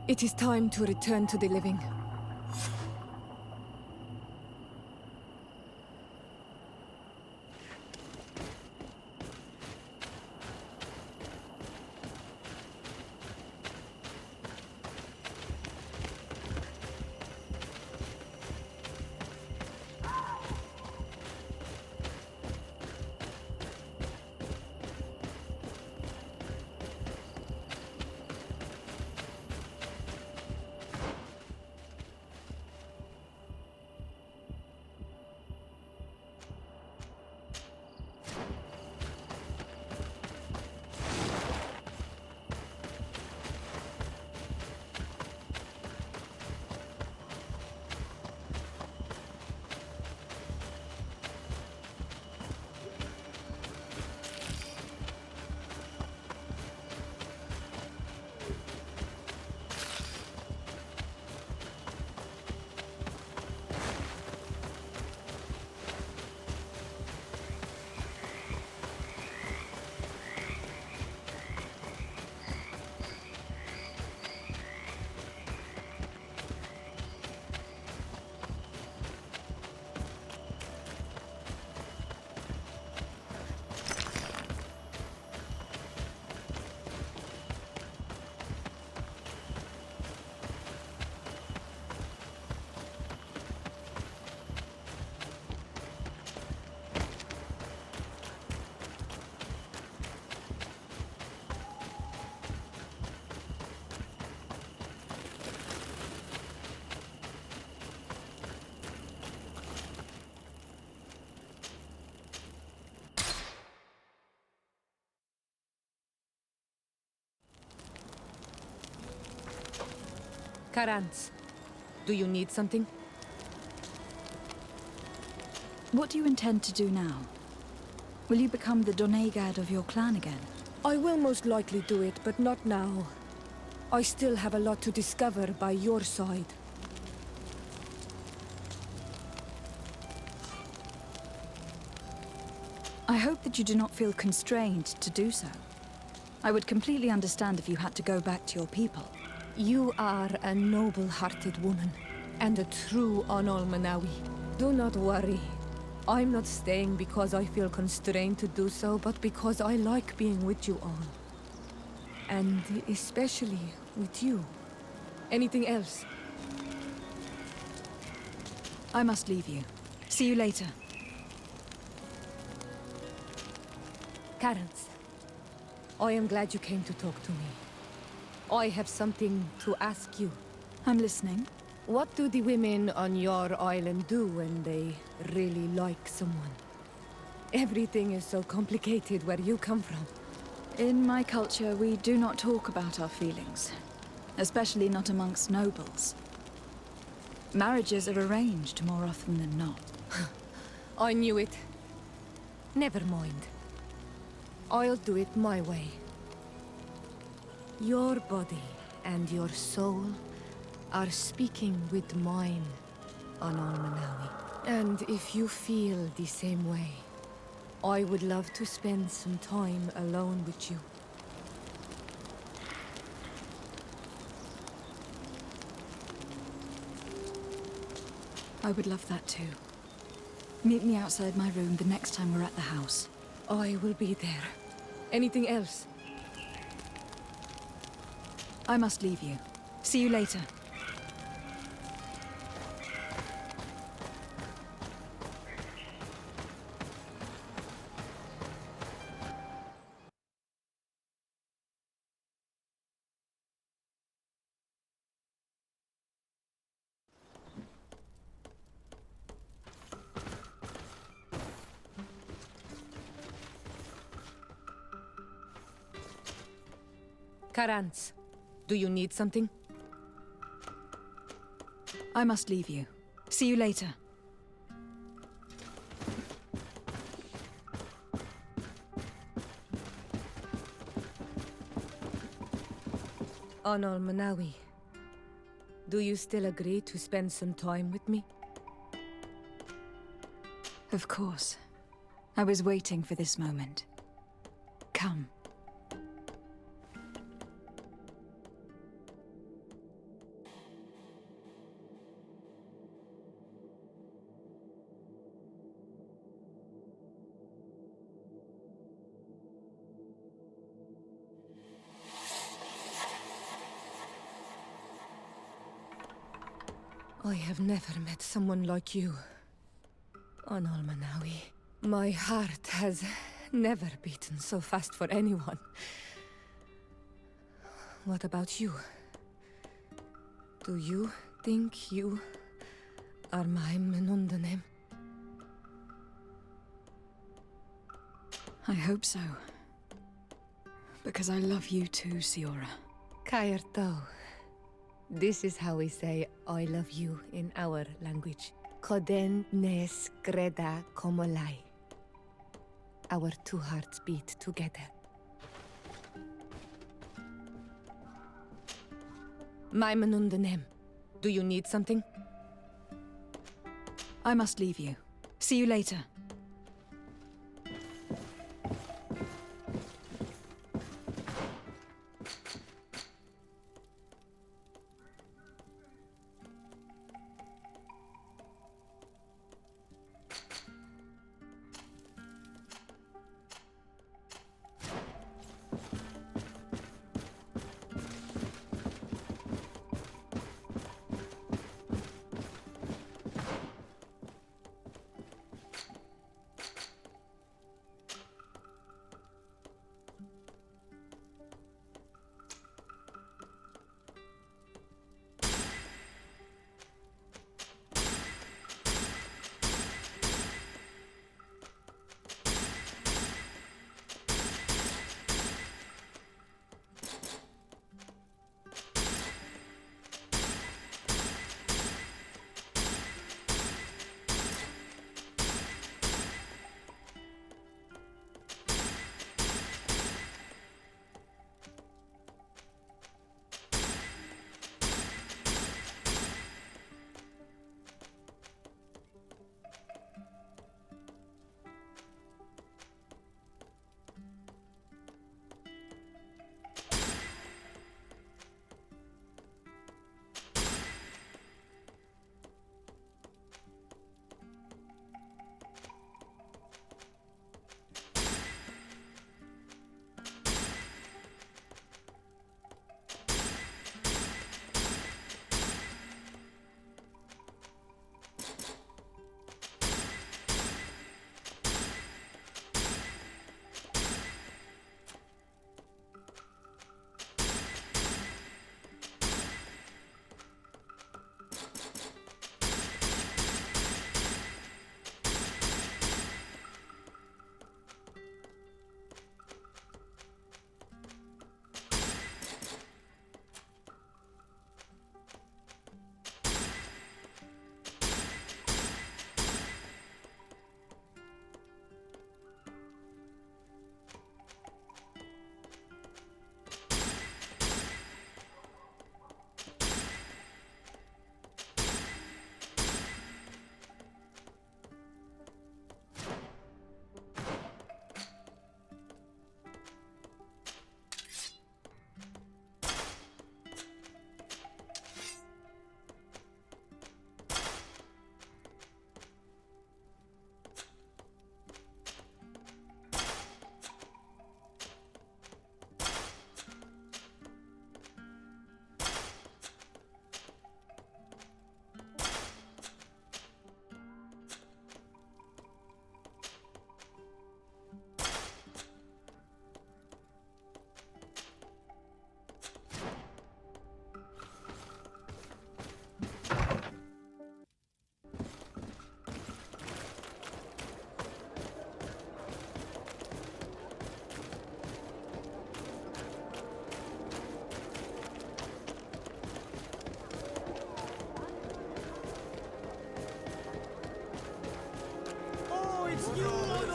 It is time to return to the living. Karans, do you need something? What do you intend to do now? Will you become the Donegad of your clan again? I will most likely do it, but not now. I still have a lot to discover by your side. I hope that you do not feel constrained to do so. I would completely understand if you had to go back to your people. You are a noble-hearted woman, and a true Anol Manawi. Do not worry. I'm not staying because I feel constrained to do so, but because I like being with you all. And especially with you. Anything else? I must leave you. See you later. Karans, I am glad you came to talk to me. I have something to ask you. I'm listening. What do the women on your island do when they really like someone? Everything is so complicated where you come from. In my culture, we do not talk about our feelings. Especially not amongst nobles. Marriages are arranged more often than not. I knew it. Never mind. I'll do it my way. Your body and your soul are speaking with mine, Anol Manawi. And if you feel the same way, I would love to spend some time alone with you. I would love that too. Meet me outside my room the next time we're at the house. I will be there. Anything else? I must leave you. See you later. Karans, do you need something? I must leave you. See you later. Anol Manawi, do you still agree to spend some time with me? Of course. I was waiting for this moment. Come. I have never met someone like you. On Almanawi. My heart has never beaten so fast for anyone. What about you? Do you think you are my Menundanem? I hope so. Because I love you too, Siora. Kairto. This is how we say I love you in our language. Koden nes greda komolai. Our two hearts beat together. My Menundanem, do you need something? I must leave you. See you later.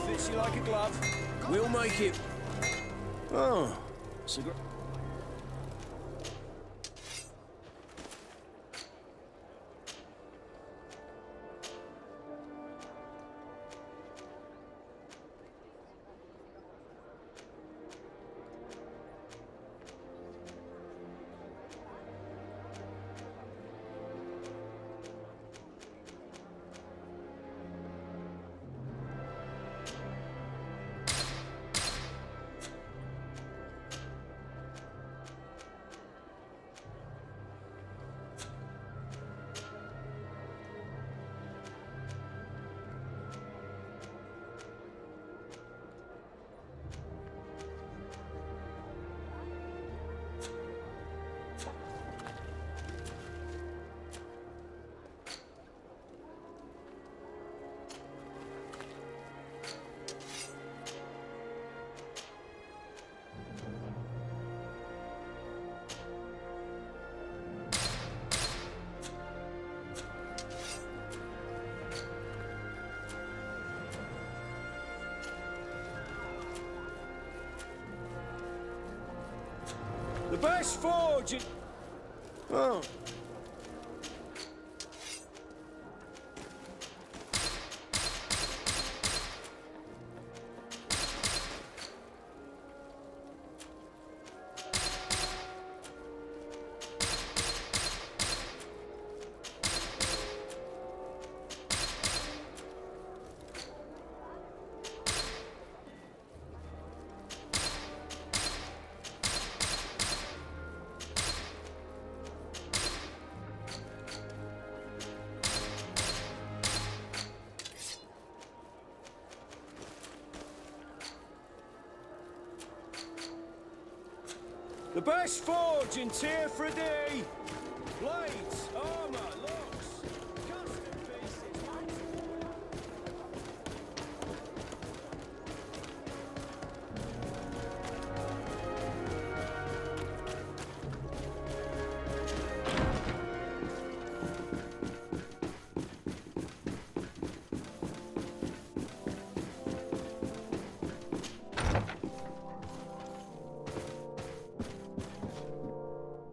Fits you like a glove. We'll make it. Oh, cigarette. best forge in... Oh. The best forge in Tier for a day. Blades, armor, locks, custom pieces.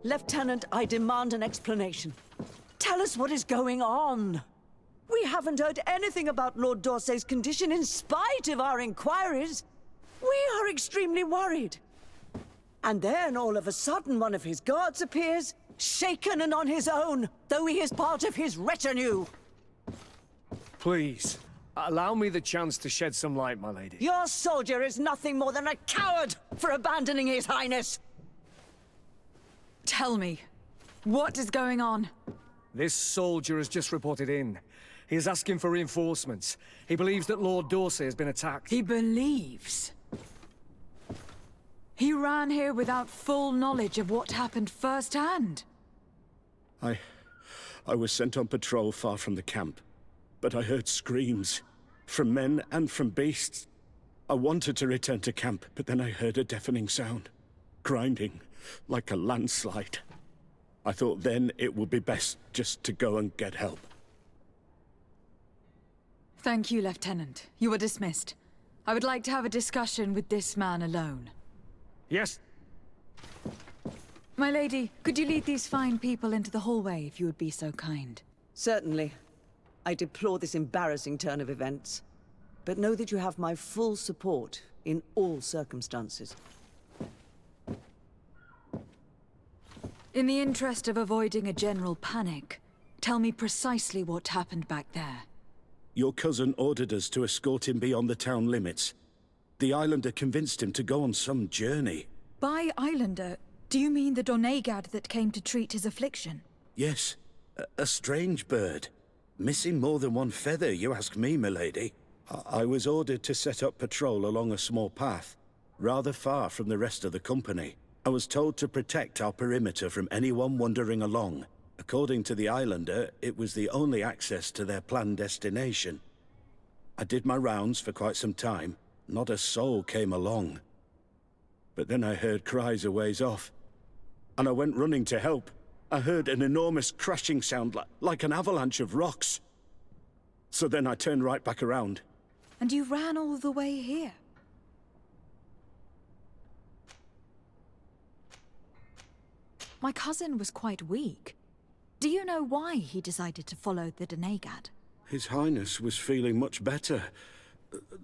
Lieutenant, I demand an explanation. Tell us what is going on. We haven't heard anything about Lord D'Orsay's condition in spite of our inquiries. We are extremely worried. And then, all of a sudden, one of his guards appears, shaken and on his own, though he is part of his retinue. Please, allow me the chance to shed some light, my lady. Your soldier is nothing more than a coward for abandoning his highness. Tell me, what is going on? This soldier has just reported in. He is asking for reinforcements. He believes that Lord D'Orsay has been attacked. He believes? He ran here without full knowledge of what happened firsthand. I was sent on patrol far from the camp, but I heard screams, from men and from beasts. I wanted to return to camp, but then I heard a deafening sound, grinding, like a landslide. I thought then it would be best just to go and get help. Thank you, Lieutenant. You are dismissed. I would like to have a discussion with this man alone. Yes. My lady, could you lead these fine people into the hallway if you would be so kind? Certainly. I deplore this embarrassing turn of events, but know that you have my full support in all circumstances. In the interest of avoiding a general panic, tell me precisely what happened back there. Your cousin ordered us to escort him beyond the town limits. The Islander convinced him to go on some journey. By Islander, do you mean the Donegad that came to treat his affliction? Yes, a strange bird. Missing more than one feather, you ask me, milady. I was ordered to set up patrol along a small path, rather far from the rest of the company. I was told to protect our perimeter from anyone wandering along. According to the Islander, it was the only access to their planned destination. I did my rounds for quite some time. Not a soul came along. But then I heard cries a ways off, and I went running to help. I heard an enormous crashing sound like an avalanche of rocks. So then I turned right back around. And you ran all the way here? My cousin was quite weak. Do you know why he decided to follow the Donegad? His Highness was feeling much better.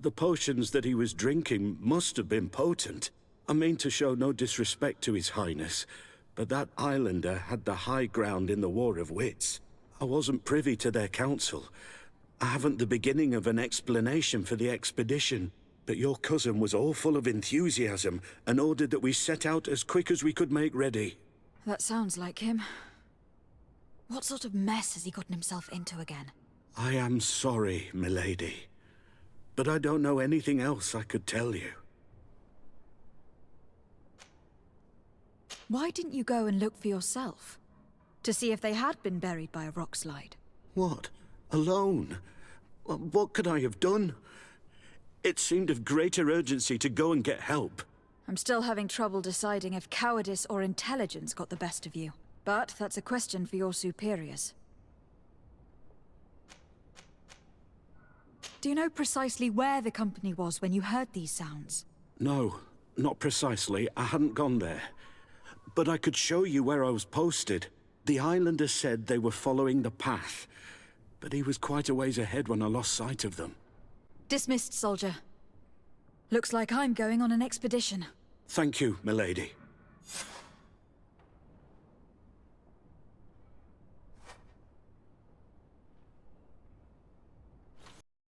The potions that he was drinking must have been potent. I mean to show no disrespect to His Highness, but that Islander had the high ground in the War of Wits. I wasn't privy to their counsel. I haven't the beginning of an explanation for the expedition, but your cousin was all full of enthusiasm and ordered that we set out as quick as we could make ready. That sounds like him. What sort of mess has he gotten himself into again? I am sorry, milady, but I don't know anything else I could tell you. Why didn't you go and look for yourself? To see if they had been buried by a rock slide? What? Alone? What could I have done? It seemed of greater urgency to go and get help. I'm still having trouble deciding if cowardice or intelligence got the best of you. But that's a question for your superiors. Do you know precisely where the company was when you heard these sounds? No, not precisely. I hadn't gone there. but I could show you where I was posted. The Islanders said they were following the path, but he was quite a ways ahead when I lost sight of them. Dismissed, soldier. Looks like I'm going on an expedition. Thank you, milady.